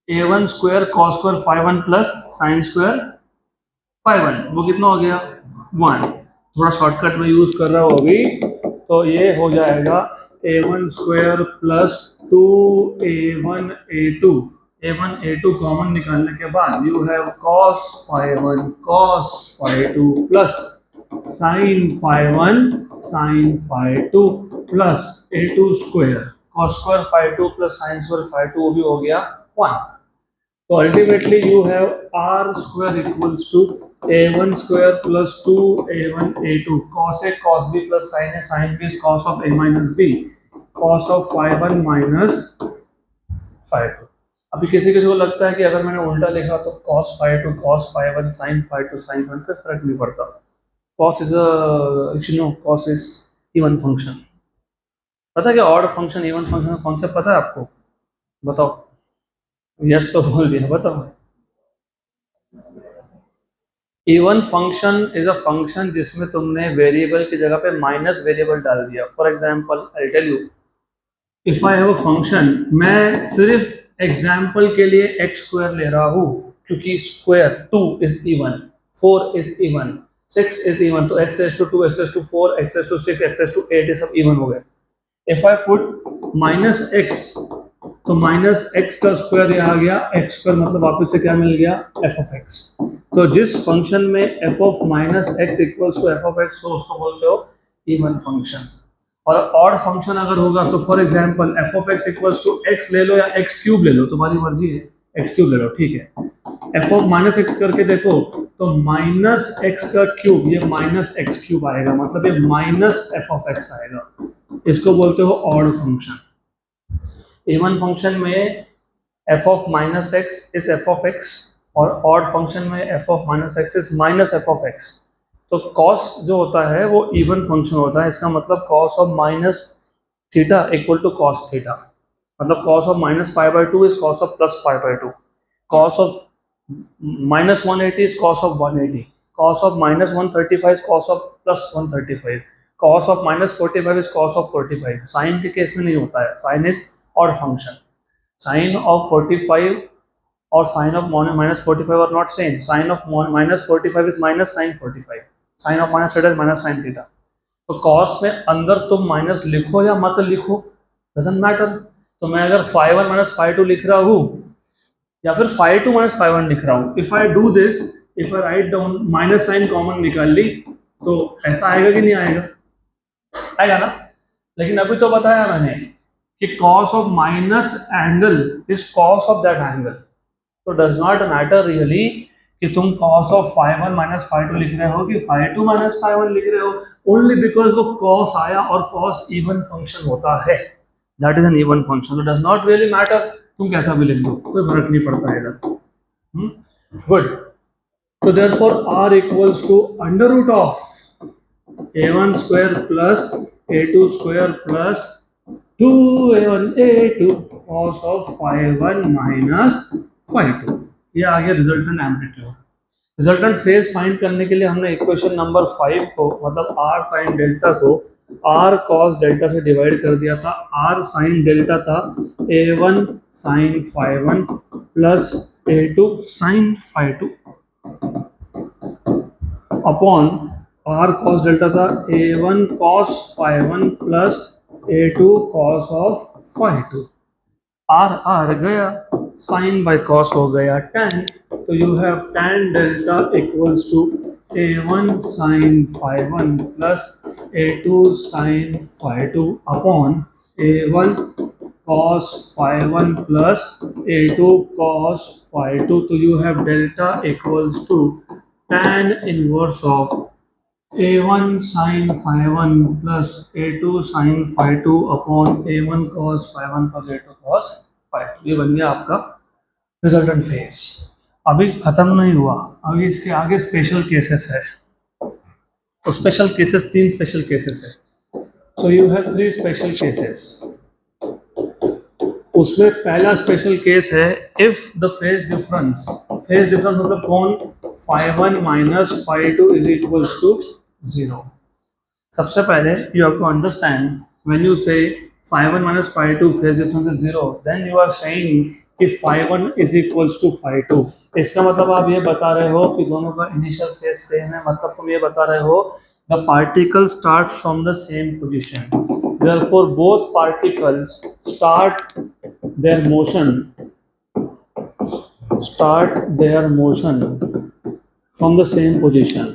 a1 square cos square phi 1 plus sin square phi 1, वो कितना हो गया? 1। थोड़ा शॉर्टकट में यूज कर रहा हूँ अभी, तो ये हो जाएगा a1 square plus 2a1 a2 common निकालने के बाद you have cos phi 1 cos phi 2 plus sin phi 1 sin phi 2 plus a2 square cos square phi 2 plus sin square phi 2, वो भी हो गया 1। तो ultimately you have r square equals to a1 square plus 2a1 a2 cos a cos b plus sin a sin b is cos of a minus b, cos of phi 1 minus phi 2। अभी किसी किसी को लगता है कि अगर मैंने उल्टा लिखा तो cos phi 2 cos phi 1 sin phi 2 sin phi 1 कोई फर्क नहीं पड़ता। cos is a, you know, cos is even function। पता है क्या ऑड फंक्शन इवन फंक्शन का कॉन्सेप्ट पता है आपको? बताओ। यस तो बोल दिया, बताओ। Even function is a function जिसमें तुमने वेरिएबल की जगह पे माइनस वेरिएबल डाल दिया। For example I tell you, if I have a function, मैं सिर्फ एग्जांपल के लिए एक्स स्क्वायर ले रहा हूँ क्योंकि square 2 is even, 4 is even, 6 is even, तो x raise to 2 x raise to 4 x raise to 6 x raise to 8 ये सब इवन हो गए। If I put minus X, तो माइनस एक्स का स्क्वायर ये आ गया, एक्स स्क्वायर मतलब वापस से क्या मिल गया, एफ ऑफ एक्स। तो जिस फंक्शन में F of minus X equals to F of X हो उसको बोलते हो इवन फंक्शन। और ऑड फंक्शन अगर होगा तो for example F of X equals to X ले लो या एक्स क्यूब ले लो, तुम्हारी मर्जी है, एक्स क्यूब ले लो, ठीक है। एफ ऑफ माइनस एक्स करके देखो तो माइनस एक्स का क्यूब, ये माइनस एक्स क्यूब आएगा, मतलब ये माइनस एफ ऑफ एक्स आएगा, इसको बोलते हो ऑड फंक्शन। इवन फंक्शन में F of minus x is F of x और ऑड फंक्शन में F of minus x is minus F of x. तो कॉस जो होता है वो इवन फंक्शन होता है, इसका मतलब cos of minus theta equal to cos theta, मतलब cos of minus pi by 2 is cos of plus pi by 2, cos of minus 180 is cos of 180, cos of minus 135 is cos of plus 135, cos of minus 45 is cos of 45। Sine के case में नहीं होता है, sine is odd function. Sine of 45 और sine of minus 45 are not same, sine of minus 45 is minus sine 45, sine of minus theta is minus sine theta. तो cos में अंदर तुम माइनस लिखो या मत लिखो, डजंट मैटर। तो मैं अगर phi 1 माइनस phi 2 लिख रहा हूँ या फिर phi 2 माइनस phi 1 लिख रहा हूँ, if I do this, if I write down minus sine common निकाल ली तो ऐसा आएगा कि नहीं आएगा? आएगा ना। लेकिन अभी तो बताया मैंने कि cos of minus angle is cos of that angle, तो does not matter really कि तुम cos of phi 1 minus phi 2 लिख रहे हो कि phi 2 minus phi 1 लिख रहे हो, only because वो cos आया और cos even function होता है, that is an even function, so does not really matter तुम कैसा भी लिख दो, कोई फर्क नहीं पड़ता है। गुड। तो therefore r equals to under root of a1 square plus a2 square plus 2a1 a2 cos of phi 1 minus phi 2, ये आ गया resultant amplitude. Resultant phase find करने के लिए हमने इक्वेशन नंबर 5 को, मतलब r sin डेल्टा को r cos डेल्टा से डिवाइड कर दिया था। r sin डेल्टा था a1 sin phi 1 plus a2 sin phi 2 upon r cos delta था a1 cos phi 1 plus a2 cos of phi 2। r गया, sin by cos हो गया tan, तो you have tan delta equals to a1 sin phi 1 plus a2 sin phi 2 upon a1 cos phi 1 plus a2 cos phi 2, तो you have delta equals to tan inverse of a1 sin phi 1 plus a2 sin phi 2 upon a1 cos phi 1 plus a2 cos phi 2, ये बन गया आपका resultant phase. अभी खत्म नहीं हुआ, अभी इसके आगे स्पेशल केसेस है। तो स्पेशल केसेस, 3 स्पेशल केसेस है। So you have 3 special cases. उसमें पहला स्पेशल केस है इफ द फेज डिफरेंस मतलब कौन, phi 1 minus phi 2 is equals to 0। सबसे पहले you have to understand when you say phi 1 minus phi 2 phase difference is 0, then you are saying कि phi 1 is equals to phi 2। इसका मतलब आप ये बता रहे हो कि दोनों का इनिशियल फेज सेम है, मतलब तुम ये बता रहे हो the particle start from the same position, therefore both particles start their motion from the same position,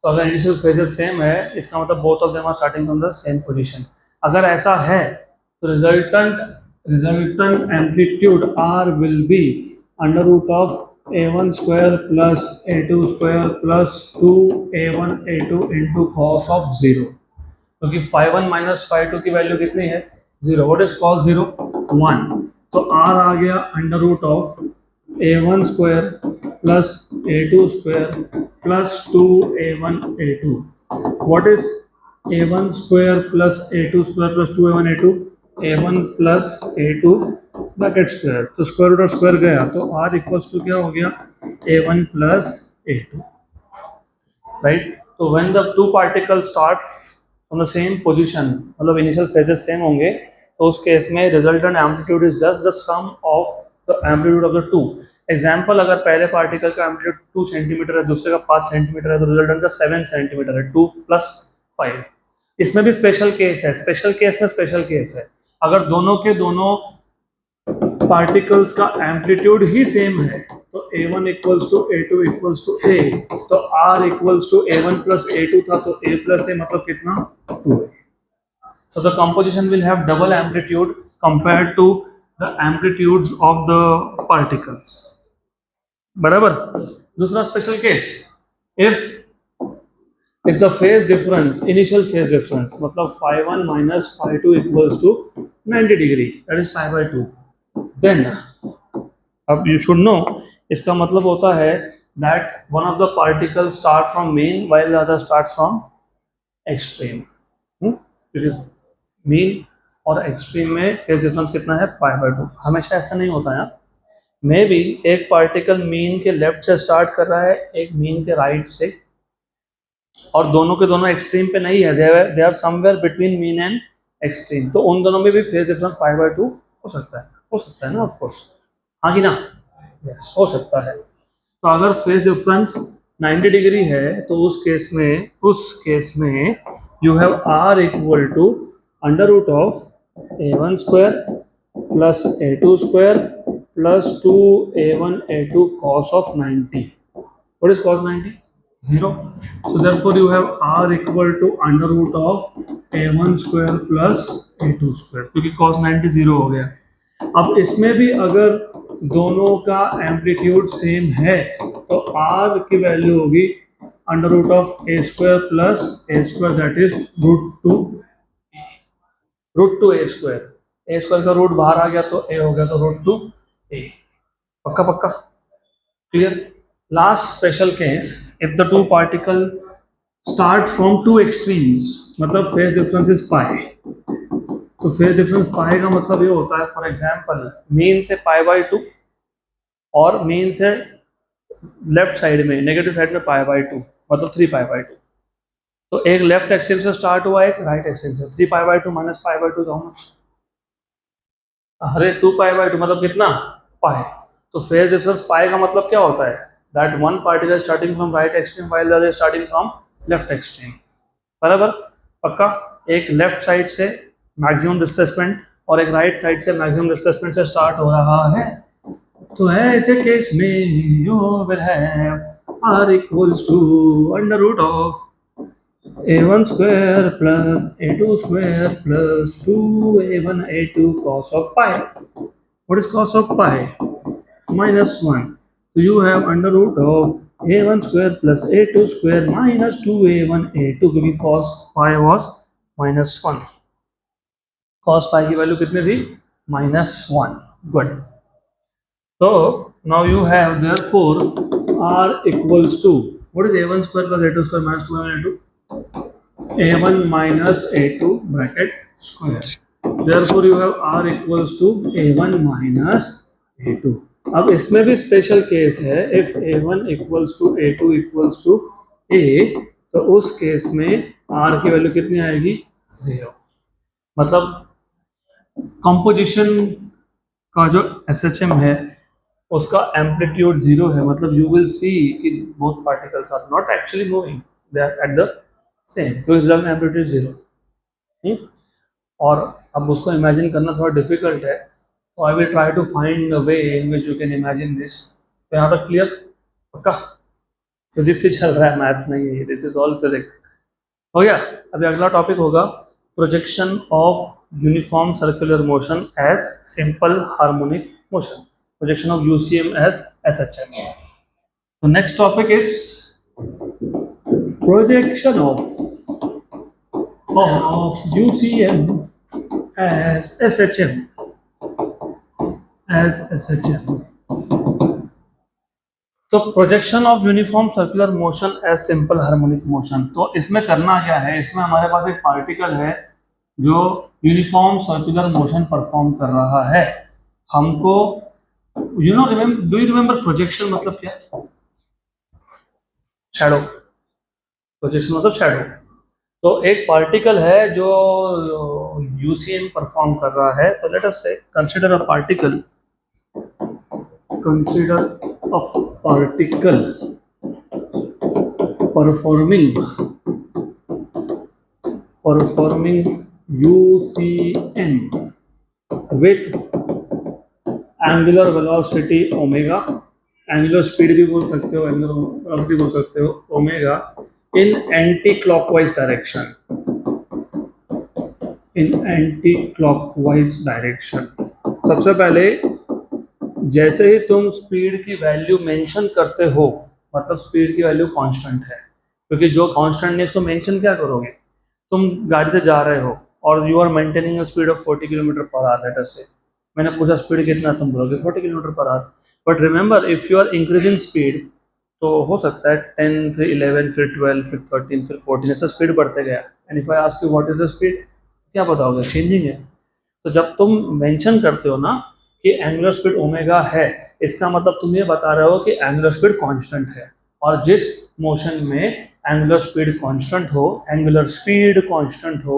तो अगर इनिशियल फेजेस सेम है इसका मतलब both of them are starting from the same position. अगर ऐसा है तो resultant amplitude r will be under root of a1 square plus a2 square plus 2a1 a2 into cos of 0, क्योंकि phi one minus phi two की value कितनी है 0. What is cos 0 1. तो r आ गया under root of a1 square plus a2 square plus 2a1 a2. What is a1 square plus a2 square plus 2a1 a2? a1 plus a2 bracket square, तो square root और square गया तो r equals to क्या हो गया a1 plus a2, right. तो when the two particles start from the same position, मतलब initial phases same होंगे, तो उस केस में resultant amplitude is just the sum of the amplitude of the two. Example, अगर पहले पार्टिकल का amplitude 2 centimetre है, दूसरे का 5 सेंटीमीटर है, तो रिजल्टेंट का 7 सेंटीमीटर है, 2 प्लस 5. इसमें भी स्पेशल केस है. स्पेशल केस में स्पेशल केस है, अगर दोनों के दोनों पार्टिकल्स का एम्पलीट्यूड ही सेम है, तो a1 equals to a2 equals to a, तो r equals to a1 plus a2 था, तो a प्लस a मतलब कितना 2 है. So the composition will have double amplitude compared to the amplitudes of the particles. बराबर. दूसरा special case, if the phase difference, initial phase difference, मतलब phi1 minus phi2 equals to 90 degree, that is pi by 2, then अब you should know, इसका मतलब होता है that one of the particles start from mean while the other starts from extreme. Mean और extreme में phase difference कितना है पाई by 2. हमेशा ऐसा नहीं होता है. मे बी एक पार्टिकल मीन के लेफ्ट से स्टार्ट कर रहा है, एक मीन के राइट से, और दोनों के दोनों एक्सट्रीम पे नहीं है, they are somewhere between mean and extreme, तो उन दोनों में भी फेज डिफरेंस पाई बाय 2 हो सकता है ना, ऑफ कोर्स. हाँ कि ना? यस, हो सकता है. तो अगर फेज डिफरेंस 90 डिग्री है, तो उस केस में you have r equal to under root of a1 square plus a2 square plus 2a1 a2 cos of 90. What is cos 90? 0. So therefore you have r equal to under root of a1 square plus a2 square, क्योंकि cos 90 0 हो गया. अब इसमें भी अगर दोनों का amplitude same है, तो r की वैल्यू होगी under root of a square plus a square, that is root two a square. a square का रूट बाहर आ गया तो a हो गया, तो रूट टू a. पक्का पक्का clear. Last special case, if the two particle start from two extremes, मतलब फेज डिफरेंस इज पाई, तो फेज डिफरेंस पाई का मतलब ये होता है, फॉर एग्जांपल मीन से पाई बाय 2 और मीन से लेफ्ट साइड में नेगेटिव साइड में पाई बाय 2, मतलब 3 पाई बाय 2. तो एक लेफ्ट एक्सट्रीम से स्टार्ट हुआ, एक राइट एक्सट्रीम से. 3 पाई by 2 minus pi by 2 how much? अरे 2 पाई बाय 2 मतलब कितना पाई. तो फेज डिफरेंस पाई का मतलब क्या होता है, that one particle starting from right extreme while the other starting from left extreme. बराबर. पक्का. एक लेफ्ट साइड से मैक्सिमम डिस्प्लेसमेंट और एक राइट साइड से मैक्सिमम डिस्प्लेसमेंट से स्टार्ट हो रहा है, तो ऐसे केस में you will have r equals to under root of a1 square plus a2 square plus 2a1 a2 cos of pi. What is cos of pi? Minus 1. So you have under root of a1 square plus a2 square minus 2a1 a2, क्योंकि cos pi was minus 1. cos pi की value कितनी थी? minus 1. Good. So now you have therefore r equals to, what is a1 square plus a2 square minus 2a1 a2? a1 minus a2 bracket square. Therefore you have r equals to a1 minus a2. अब इसमें भी special case है, if a1 equals to a2 equals to a, तो उस case में r की value कितनी आएगी? 0. मतलब कंपोजिशन का जो SHM है उसका एम्पलीट्यूड 0 है, मतलब यू विल सी कि both particles are not actually moving, they are at the same, तो रिजल्ट एम्पलीट्यूड 0. और अब उसको इमेजिन करना थोड़ा डिफिकल्ट है, तो I will try to find a way in which you can imagine this. तो यहाँ तक क्लियर? पक्का. फिजिक्स ही चल रहा है, मैथ्स नहीं है, दिस इज ऑल फिजिक्स. हो गया. अभी अगला टॉपिक होगा projection of uniform circular motion as simple harmonic motion, projection of UCM as SHM. The next topic is projection of UCM as SHM. तो projection of uniform circular motion as simple harmonic motion, तो इसमें करना क्या है, इसमें हमारे पास एक पार्टिकल है जो यूनिफॉर्म सर्कुलर मोशन परफॉर्म कर रहा है। हमको डू यू रिमेम्बर प्रोजेक्शन मतलब क्या? शैडो। प्रोजेक्शन मतलब शैडो। तो एक पार्टिकल है जो यूसीएम परफॉर्म कर रहा है, तो लेट अस से consider a particle performing UCM with angular velocity omega, angular speed भी बोल सकते हो, angular velocity बोल सकते हो, omega in anti-clockwise direction, सबसे पहले जैसे ही तुम स्पीड की वैल्यू मेंशन करते हो, मतलब स्पीड की वैल्यू कांस्टेंट है, क्योंकि जो कांस्टेंट है इसको मेंशन क्या करोगे, तुम गाड़ी से जा रहे हो और you are maintaining a speed of 40 kilometre per hour, let us say मैंने पूछा स्पीड कितना, तुम बोलोगे 40 kilometre per hour. But remember if you are increasing speed, तो हो सकता है 10, फिर 11, फिर 12, फिर 13, फिर 14, ऐसा स्पीड बढ़ते गया। And if I ask you what is the speed, क्या बताओगे? चेंजिंग है। तो जब तुम मेंशन करते हो ना कि एंगुलर स्पीड ओमेगा है, इसका मतलब तुम ये बता रहे हो कि एंगुलर स्पीड कांस्टेंट है, और जिस मोशन में एंगुलर स्पीड कांस्टेंट हो, एंगुलर स्पीड कांस्टेंट हो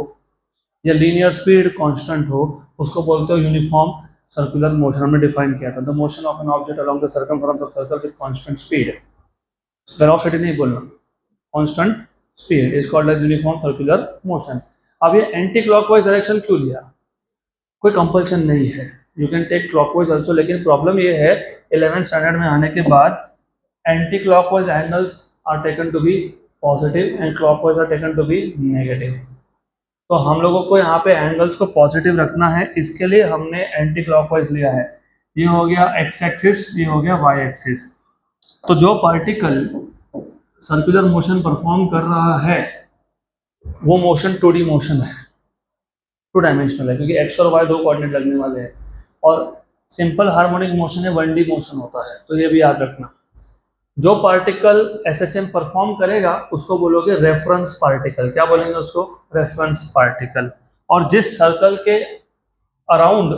या लीनियर स्पीड कांस्टेंट हो, उसको बोलते हो यूनिफॉर्म सर्कुलर मोशन। हमने डिफाइन किया था, the motion of an object along the circumference of circle with constant speed, velocity नहीं बोलना, constant speed is called as uniform circular motion. अब ये एंटी क्लॉकवाइज डायरेक्शन क्यों लिया? कोई कंपल्शन नहीं है, you can take clockwise also, लेकिन प्रॉब्लम ये है 11th स्टैंडर्ड में आने के बाद anti clockwise angles are taken to be positive and clockwise are taken to be negative. तो हम लोगों को यहाँ पे एंगल्स को पॉजिटिव रखना है, इसके लिए हमने एंटी क्लॉकवाइज लिया है। ये हो गया एक्स एक्सिस, ये हो गया वाई एक्सिस। तो जो पार्टिकल सर्कुलर मोशन परफॉर्म कर रहा है वो मोशन 2D मोशन है, 2 डायमेंशनल है, क्योंकि एक्स और वाई 2 कोऑर्डिनेट लगने वाले हैं, और सिंपल हार्मोनिक मोशन है 1D मोशन होता है, तो ये भी याद रखना। जो पार्टिकल एसएचएम परफॉर्म करेगा उसको बोलोगे रेफरेंस पार्टिकल। क्या बोलेंगे उसको? Reference particle. और जिस सर्कल के अराउंड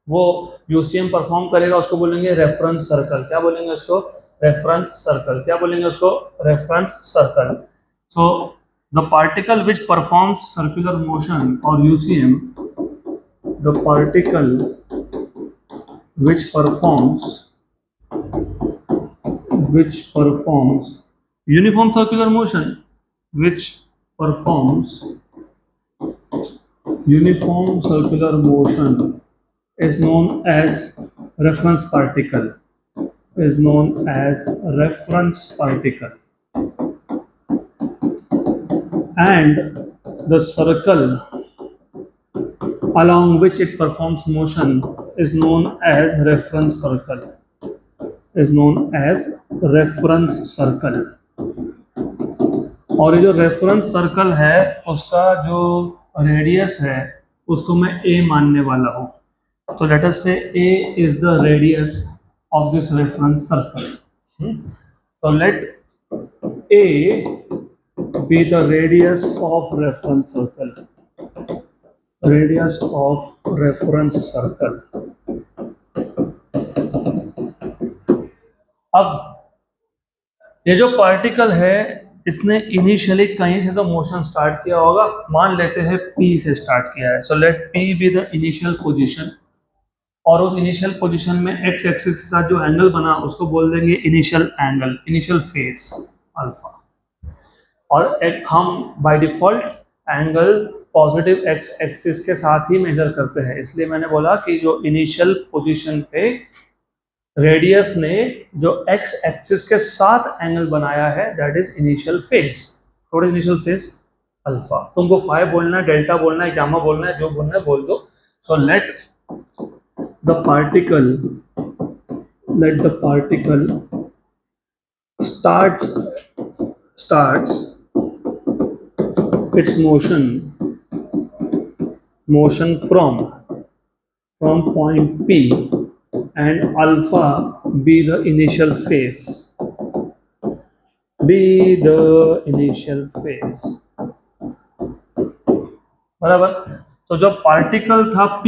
वो यूसीएम परफॉर्म करेगा उसको बोलेंगे रेफरेंस सर्कल। क्या बोलेंगे उसको? Reference circle. क्या बोलेंगे उसको? Reference circle. So the particle which performs circular motion और UCM, the particle which performs uniform circular motion, which performs uniform circular motion is known as reference particle, is known as reference particle, and the circle along which it performs motion is known as reference circle, is known as reference circle। और ये जो reference circle है उसका जो radius है उसको मैं a मानने वाला हूँ, तो लेट अस से a is the radius of this reference circle. तो late a be the radius of reference circle, radius of reference circle। अब ये जो पार्टिकल है इसने इनिशियली कहीं से तो मोशन स्टार्ट किया होगा, मान लेते हैं P से स्टार्ट किया है, so let P be the initial position, और उस इनिशियल पोजीशन में x एक्सिस के साथ जो एंगल बना उसको बोल देंगे initial angle, initial face alpha. और हम by default angle positive x axis के साथ ही मेजर करते हैं, इसलिए मैंने बोला कि जो इनिशियल पोजीशन पे रेडियस ने जो एक्स एक्सिस के साथ एंगल बनाया है दैट इज इनिशियल फेस। थोड़ा इनिशियल फेस अल्फा, तुमको फाई बोलना है, डेल्टा बोलना है, गामा बोलना है, जो बोलना है बोल दो। So let the particle starts its motion from point P and alpha be the initial phase. बराबर। तो जो पार्टिकल था P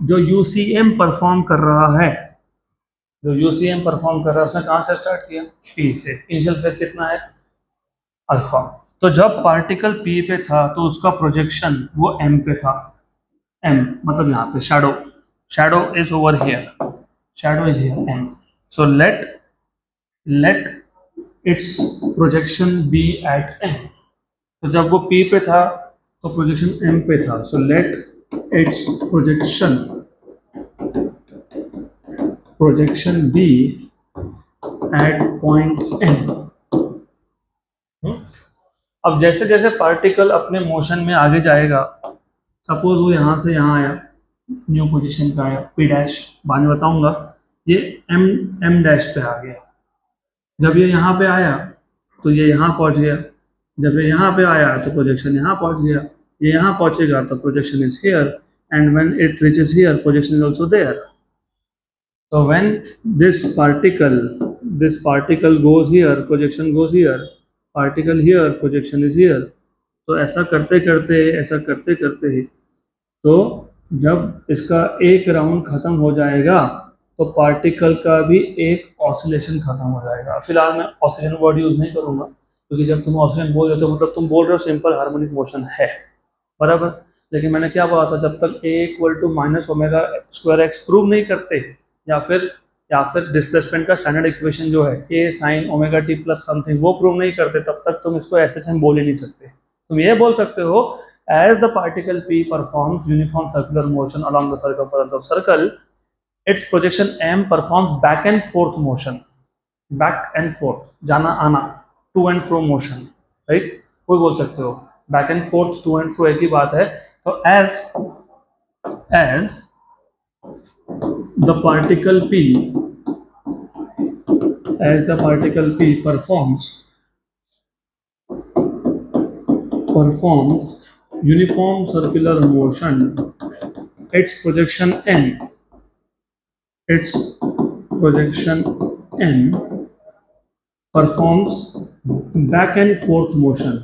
जो यूसीएम परफॉर्म कर रहा है, उसने कहां से स्टार्ट किया? P से। इनिशियल फेज कितना है? अल्फा। तो जब पार्टिकल P पे था तो उसका प्रोजेक्शन वो M पे था। M मतलब यहाँ पे shadow is over here, M। So let its projection be at M। तो जब वो P पे था तो प्रोजेक्शन M पे था, so let its projection be at point M। अब जैसे जैसे पार्टिकल अपने मोशन में आगे जाएगा, सपोज वो यहाँ से यहाँ आया, न्यू पोजीशन पे आया P डैश, बाद में बताऊंगा, ये M डैश पे आ गया। जब ये यहाँ पे आया तो ये यहाँ पहुँच गया, जब ये यहाँ पे आया तो प्रोजेक्शन यहाँ पहुँच गया, ये यहाँ पहुँचेगा तो projection is here, and when it reaches here projection is also there. So when this particle goes here, projection goes here, particle here, projection is here. तो ऐसा करते करते तो जब इसका एक राउंड खत्म हो जाएगा तो पार्टिकल का भी एक ऑसिलेशन खत्म हो जाएगा। फिलहाल मैं ऑसिलेशन वर्ड यूज नहीं करूंगा क्योंकि जब तुम ऑसिलेशन बोल रहे हो मतलब तुम बोल रहे हो सिंपल हार्मोनिक मोशन है, बराबर। लेकिन मैंने क्या बोला था, जब तक a equal to minus omega square x prove नहीं करते या फिर डिस्प्लेसमेंट का स्टैंडर्ड इक्वेशन जो है a sine omega T plus something वो प्रूव नहीं करते, तब तक तुम इसको SHM बोल ही नहीं सकते। तुम ये बोल सकते हो as the particle P performs uniform circular motion along the circumference of circle, its projection M performs back and forth motion, back and forth जाना आना, to and fro motion, right? कोई बोल सकते हो back and forth, to and fro एक ही बात है। तो as the particle P performs uniform circular motion, its projection M performs back and forth motion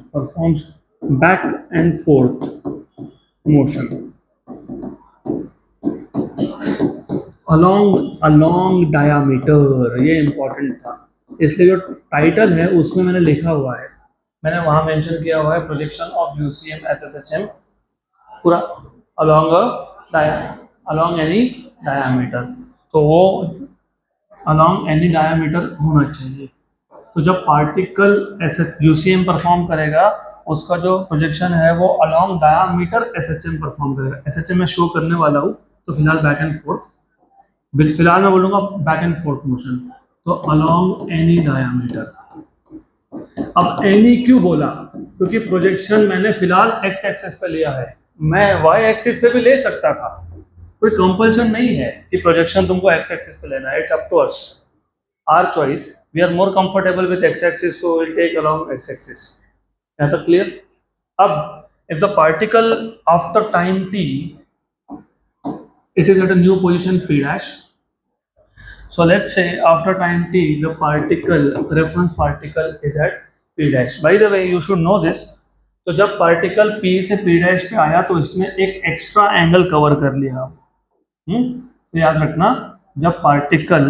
along diameter। ये इंपॉर्टेंट था, इसलिए जो टाइटल है उसमें मैंने लिखा हुआ है, मैंने वहां मेंशन किया हुआ है प्रोजेक्शन ऑफ यूसीएम SSHM पूरा along एनी डायामीटर। तो वो along एनी डायामीटर होना चाहिए। तो जब पार्टिकल यूसीएम परफॉर्म करेगा उसका जो प्रोजेक्शन है वो along डायामीटर SHM परफॉर्म करेगा। SHM में शो करने वाला हूँ, तो फिलहाल बैक एंड फोर्थ, फिलहाल मैं बोलूंगा बैक एंड फोर्थ मोशन, तो along एनी डायामीटर। अब एनी क्यों बोला? क्योंकि प्रोजेक्शन मैंने फिलहाल एक्स एक्सिस पे लिया है, मैं वाई एक्सिस पे भी ले सकता था, कोई कंपल्शन नहीं है कि प्रोजेक्शन तुमको एक्स एक्सिस पे लेना है। It's up to us, our choice. We are more comfortable with x axis, so we'll take along x axis. यहाँ तक क्लियर? अब if the particle after time t it is at a new position P dash, so let's say after time t the reference particle is at P dash। by the way you should know this, तो जब particle P से P dash पे आया तो इसने एक extra angle cover कर लिया। तो याद रखना, जब पार्टिकल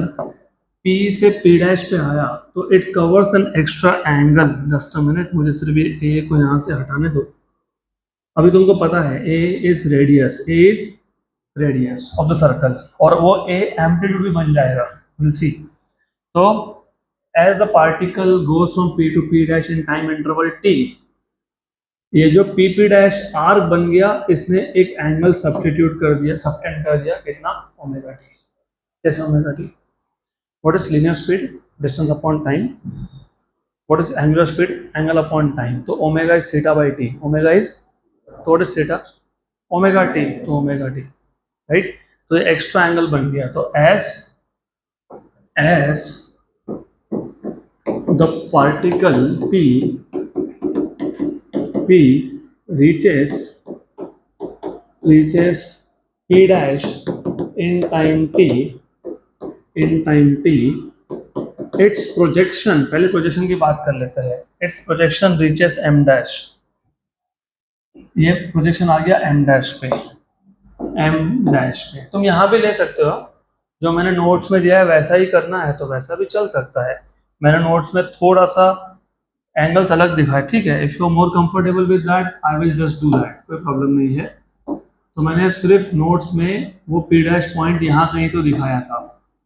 P से P डैश पे आया तो it covers an extra angle. Just a minute, मुझे सिर्फ ए को यहाँ से हटाने दो। अभी तुमको पता है A is radius of the circle, और वो ए एम्पलीट्यूड भी बन जाएगा, विल सी। तो as the particle goes from P to P dash in time interval t, ये जो PP डैश आर्क बन गया, इसने एक एंगल सब्सटीट्यूट कर दिया, सबटेंड कर दिया, कितना? Omega T. कैसे omega T? What is linear speed? Distance upon time. What is angular speed? Angle upon time. तो omega is theta by T. Omega is, तो what is theta? Omega T, तो omega T, right. तो ये extra angle बन गया। तो as the particle P reaches P dash in time t, its projection, पहले projection की बात कर लेते हैं, its projection reaches m dash, ये प्रोजेक्शन आ गया m dash पे, तुम यहाँ भी ले सकते हो, जो मैंने नोट्स में दिया है वैसा ही करना है तो वैसा भी चल सकता है, मैंने नोट्स में थोड़ा सा एंगल्स अलग दिखा है, ठीक है, if you are more comfortable with that I will just do that, कोई प्रॉब्लम नहीं है। तो मैंने सिर्फ नोट्स में वो पी डैश पॉइंट यहाँ कहीं तो दिखाया था,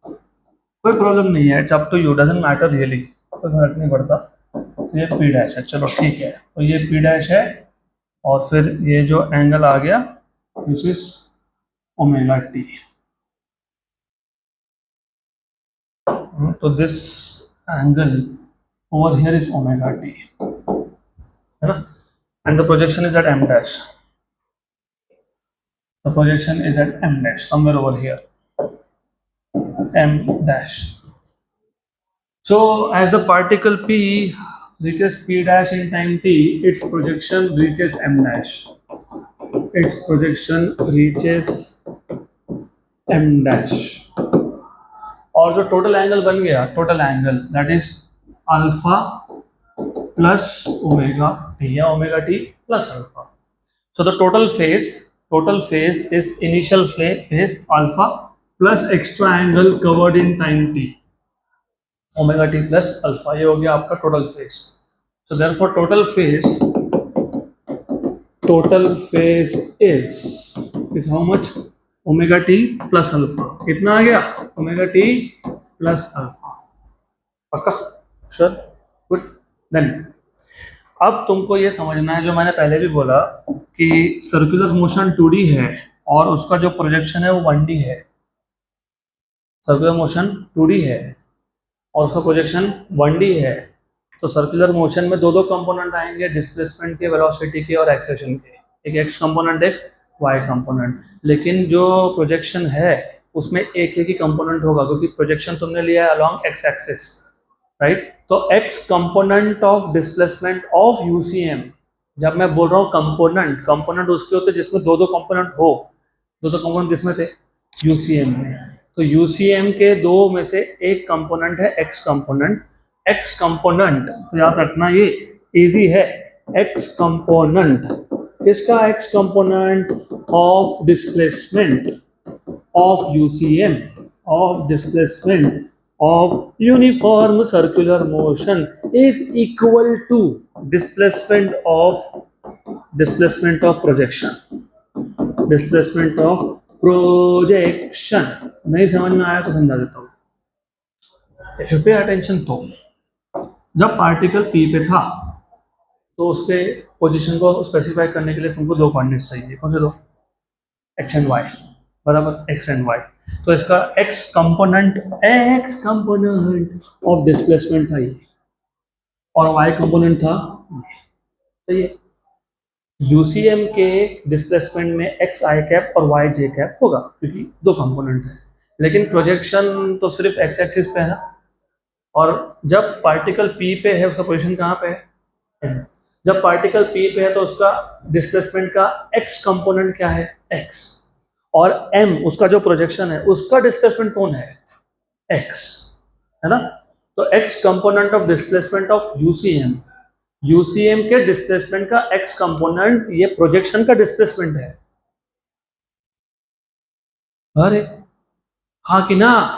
कोई प्रॉब्लम नहीं है, it's up to you, doesn't matter really, कोई फर्क नहीं पड़ता। तो ये पी डैश है, चलो ठीक है, तो ये पी डैश है और फिर ये जो एंगल आ गया दिस इज ओमेगा टी, तो this angle over here is omega t, है ना, and the projection is at m dash, the projection is at m dash, somewhere over here, m dash. So as the particle p reaches p dash in time t, its projection reaches m dash, its projection reaches m dash, और जो total angle बन गया, total angle that is alpha plus omega T या omega T plus alpha, so the total phase is initial phase alpha plus extra angle covered in time T, omega T plus alpha, ये हो गया आपका total phase. So therefore total phase is how much, omega T plus alpha, कितना आ गया, omega T plus alpha, पक्का, sure, good. Then अब तुमको ये समझना है जो मैंने पहले भी बोला कि सर्कुलर मोशन 2D है और उसका जो प्रोजेक्शन है वो 1D है, सर्कुलर मोशन 2D है और उसका प्रोजेक्शन 1D है, तो सर्कुलर मोशन में दो कंपोनेंट आएंगे, डिस्प्लेसमेंट के, वेलोसिटी के और एक्सेलेरेशन के, एक एक्स कंपोनेंट एक वाई कंपोनेंट, लेकिन जो प्रोजेक्शन है उसमें एक ही कंपोनेंट होगा क्योंकि प्रोजेक्शन तुमने लिया है अलोंग एक्स एक्सिस, राइट। तो x component of displacement of UCM, जब मैं बोल रहा हूँ कंपोनेंट उसके होते जिसमें दो कंपोनेंट हो, दो कंपोनेंट किसमें थे, यूसीएम में, तो यूसीएम के दो में से एक कंपोनेंट है एक्स कंपोनेंट, तो याद रखना ये इजी है, एक्स कंपोनेंट, किसका, x component of displacement of UCM, of displacement of uniform circular motion is equal to displacement of projection, नहीं समझ में आया तो समझा देता हूँ, if you pay attention, तो जब पार्टिकल P पे था तो उसके पोजीशन को स्पेसिफाई करने के लिए तुमको दो कोऑर्डिनेट्स चाहिए, कौन से दो, x एंड y, बराबर, x एंड y, तो इसका x कंपोनेंट ऑफ डिस्प्लेसमेंट था ये और y कंपोनेंट था, सही है, यूसीएम के डिस्प्लेसमेंट में x i कैप और y j कैप होगा क्योंकि दो कंपोनेंट है, लेकिन प्रोजेक्शन तो सिर्फ x एक्सिस पे है ना, और जब पार्टिकल P पे है उसका पोजीशन कहाँ पे है, जब पार्टिकल P पे है तो उसका डिस्प्लेसमेंट का x कंपोनेंट क्या है, x, और m उसका जो प्रोजेक्शन है उसका डिस्प्लेसमेंट कौन है, x, है ना, तो x component of displacement of UCM के डिस्प्लेसमेंट का x कंपोनेंट ये प्रोजेक्शन का डिस्प्लेसमेंट है, अरे हाँ कि ना,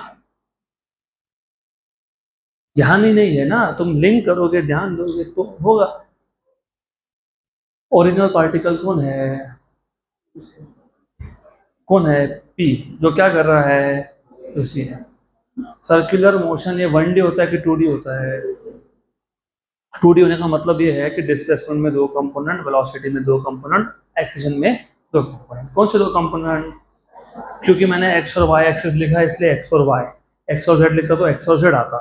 ध्यान ही नहीं है ना, तुम लिंक करोगे ध्यान दोगे तो होगा। ओरिजिनल पार्टिकल कौन है, P, जो क्या कर रहा है, सर्कुलर मोशन ये 1D होता है कि 2D होता है, 2D होने का मतलब ये है कि डिस्प्लेसमेंट में दो कंपोनेंट, वेलोसिटी में दो कंपोनेंट, एक्सेलेरेशन में दो कंपोनेंट, कौन से दो कंपोनेंट, क्योंकि मैंने x और y एक्सिस लिखा है इसलिए x और y, x और z लिखता तो x और z आता,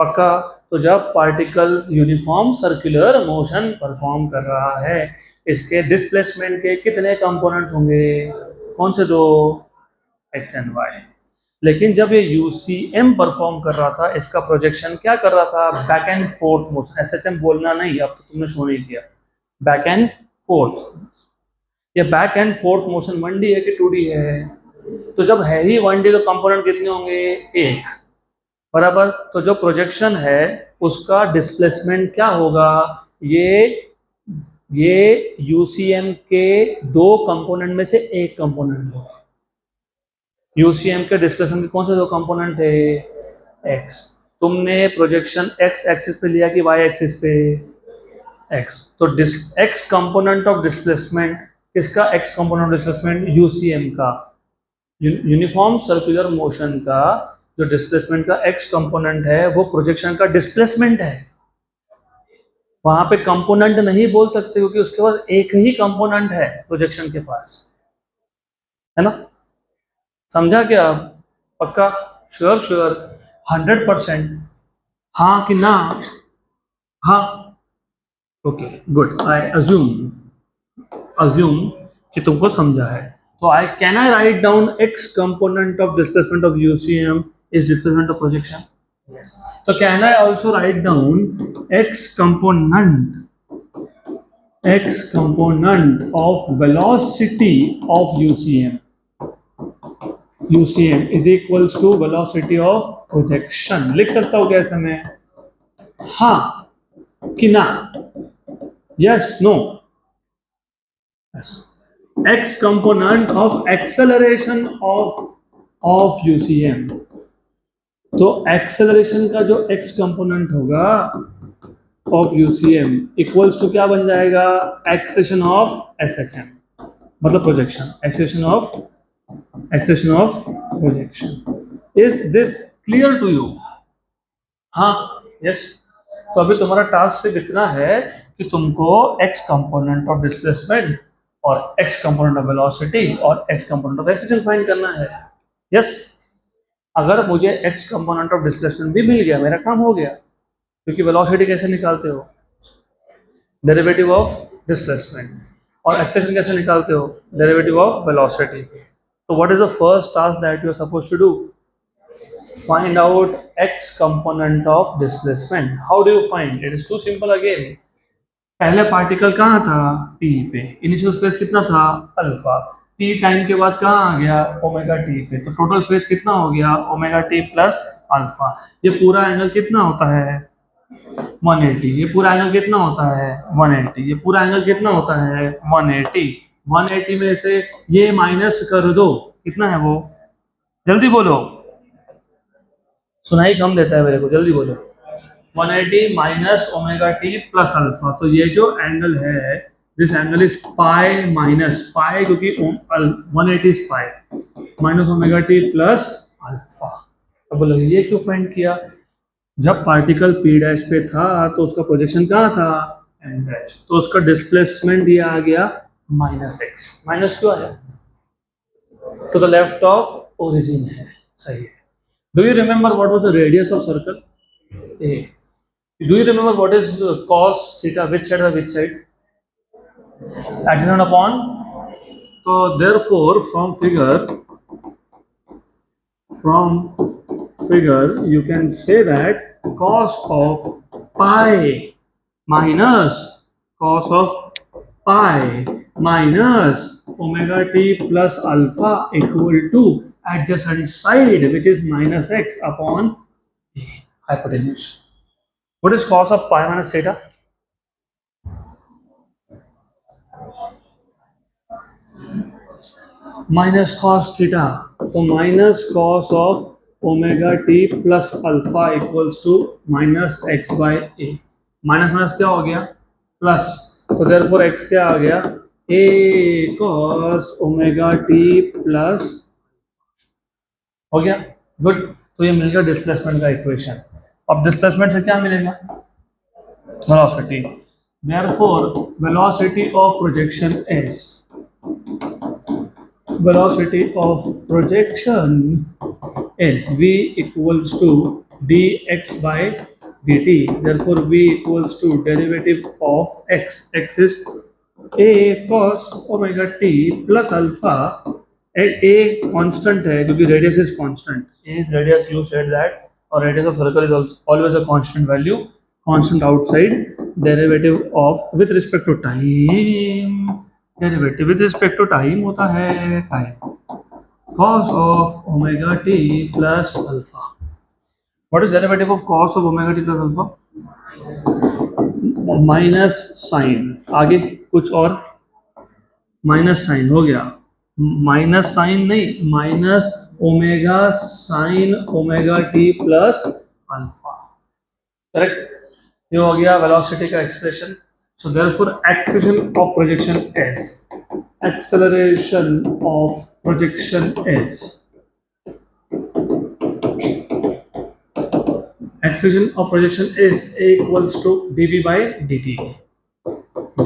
पक्का। तो जब particle uniform circular motion perform कर रहा है इसके डिस्प्लेसमेंट के कितने कंपोनेंट्स होंगे, कौन से दो, x एंड y, लेकिन जब ये यूसीएम परफॉर्म कर रहा था, इसका प्रोजेक्शन क्या कर रहा था, back and fourth motion. SHM बोलना नहीं, अब तो तुमने शो नहीं किया, बैक एंड फोर्थ। ये back and fourth motion 1D है कि 2D है? तो जब है ही 1D तो कंपोनेंट कितने होंगे, एक, बराबर। तो जो प्रोजेक्शन है उसका डिस्प्लेसमेंट क्या होगा, ये यूसीएम के दो कंपोनेंट में से एक कंपोनेंट होगा। यूसीएम के डिस्प्लेसमेंट के कौन से दो कंपोनेंट थे, एक्स। तुमने प्रोजेक्शन एक्स एक्सिस पे लिया कि वाई एक्सिस पे, एक्स। तो एक्स कंपोनेंट ऑफ डिस्प्लेसमेंट किसका, x component of displacement UCM का। यूनिफॉर्म सर्कुलर मोशन का जो डिस्प्लेसमेंट का एक्स कंपोनेंट है वो प्रोजेक्शन का डिस्प्लेसमेंट है। वहां पे कंपोनेंट नहीं बोल सकते क्योंकि उसके पास एक ही कंपोनेंट है प्रोजेक्शन के पास, है ना। समझा क्या, पक्का, श्योर श्योर, 100%, हाँ कि ना, हाँ, ओके गुड। आई अज्यूम कि तुमको समझा है। तो can I write down x component of displacement of UCM is displacement of projection, yes. So can I also write down x component of velocity of UCM? UCM is equals to velocity of projection. लिख सकता हूँ क्या ऐसे में, हाँ कि ना, yes, no, yes. X component of acceleration of UCM. तो एक्सेलरेशन का जो x कंपोनेंट होगा ऑफ यूसीएम इक्वल्स टू क्या बन जाएगा, एक्सेशन ऑफ एसएचएम, मतलब projection, acceleration of projection. Is this clear to you, हाँ, यस। तो अभी तुम्हारा टास्क सिर्फ इतना है कि तुमको x कंपोनेंट ऑफ डिस्प्लेसमेंट और x कंपोनेंट ऑफ वेलोसिटी और x component of acceleration find करना है, यस। अगर मुझे x कंपोनेंट ऑफ डिस्प्लेसमेंट भी मिल गया, मेरा काम हो गया। क्योंकि वेलोसिटी कैसे निकालते हो, डेरिवेटिव ऑफ डिस्प्लेसमेंट, और एक्सेशन कैसे निकालते हो, डेरिवेटिव ऑफ वेलोसिटी। तो what is the first task that you are supposed to do, find out x component of displacement. How do you find, it is too simple again. पहले particle कहाँ था, p पे, initial phase कितना था, alpha. t time के बाद कहाँ आ गया, ओमेगा t पे। तो टोटल फेज कितना हो गया, ओमेगा t प्लस अल्फा। ये पूरा एंगल कितना होता है, 180। ये पूरा एंगल कितना होता है, 180। ये पूरा एंगल कितना होता है, 180। 180 में से ये माइनस कर दो, कितना है वो, जल्दी बोलो, सुनाई कम देता है मेरे को, जल्दी बोलो। 180 minus omega T plus alpha. तो ये जो एंगल है, this angle is pi minus pi, क्योंकि 180 is pi minus omega T plus alpha. अब बोलो ये क्यों फाइंड किया, जब पार्टिकल p डैश पे था तो उसका प्रोजेक्शन कहाँ था, m डैश। तो उसका डिस्प्लेसमेंट ये आ गया माइनस एक्स। माइनस क्यों आया, to the left of origin है, सही है। Do you remember what was the radius of circle, a? Do you remember what is cos theta? Which side or which side? Adjacent upon. So therefore, from figure, you can say that cos of pi minus omega t plus alpha equal to adjacent side, which is minus x upon a, hypotenuse. What is cos of pi minus theta? Minus cos theta. तो minus cos of omega t plus alpha equals to minus x by a. Minus minus क्या हो गया, plus. तो therefore x क्या आ गया, a cos omega t plus, हो गया, good. तो ये मिल गया डिस्प्लेसमेंट का इक्वेशन। अब डिस्प्लेसमेंट से क्या मिलेगा, velocity. Therefore, velocity of projection is v equals to dx by dt. Therefore, v equals to derivative of x. X is a cos omega t plus alpha. A constant है क्योंकि radius is constant, is radius you said that, और radius of circle is always a constant value, constant outside, derivative of with respect to time, derivative with respect to time होता है time, cos of omega t plus alpha. What is derivative of cos of omega t plus alpha? Minus sine, आगे कुछ और, minus sine हो गया, minus sine नहीं, minus omega sine omega T plus alpha, correct. ये हो गया velocity का expression. So therefore acceleration of projection is, acceleration of projection is, acceleration of projection is equals to dv by dt,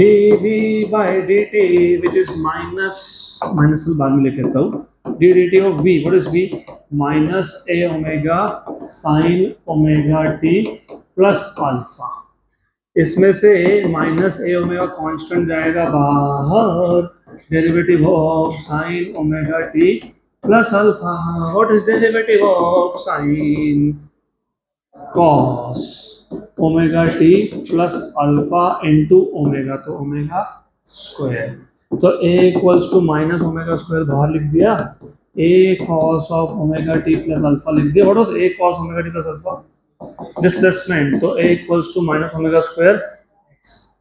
dv by dt which is minus बाद में लेके आता हूँ, dt of v, what is v, minus a omega sin omega t plus alpha, इसमें से minus ए omega constant जाएगा बाहर, derivative of sine omega T plus alpha, what is derivative of sine cos omega T plus alpha into omega, तो omega square, तो A equals to minus omega square बाहर लिख दिया, A cos of omega T plus alpha लिख दिया, what was A cos omega T plus alpha, displacement, तो a equals to minus omega square,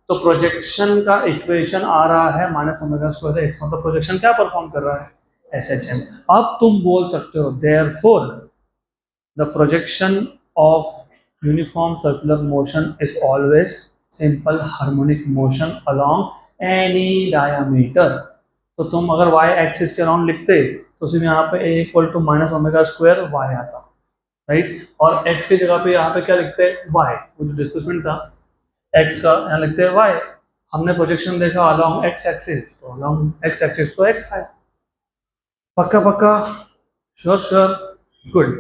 तो projection का equation आ रहा है माइनस ओमेगा स्क्वायर एक्स, मतलब प्रोजेक्शन क्या परफॉर्म कर रहा है, SHM। अब तुम बोल सकते हो therefore the projection of uniform circular motion is always simple harmonic motion along any diameter, तो तुम अगर y एक्सिस के अराउंड लिखते तो सिर्फ यहाँ पे a equal to minus omega square y आता, राइट, और x की जगह पे यहाँ पे क्या लिखते हैं y, वो जो डिस्प्लेसमेंट था x का यहाँ लिखते हैं y, हमने प्रोजेक्शन देखा अलोंग x एक्सिस, तो अलोंग x एक्सिस तो x है, पक्का पक्का, श्योर श्योर, गुड।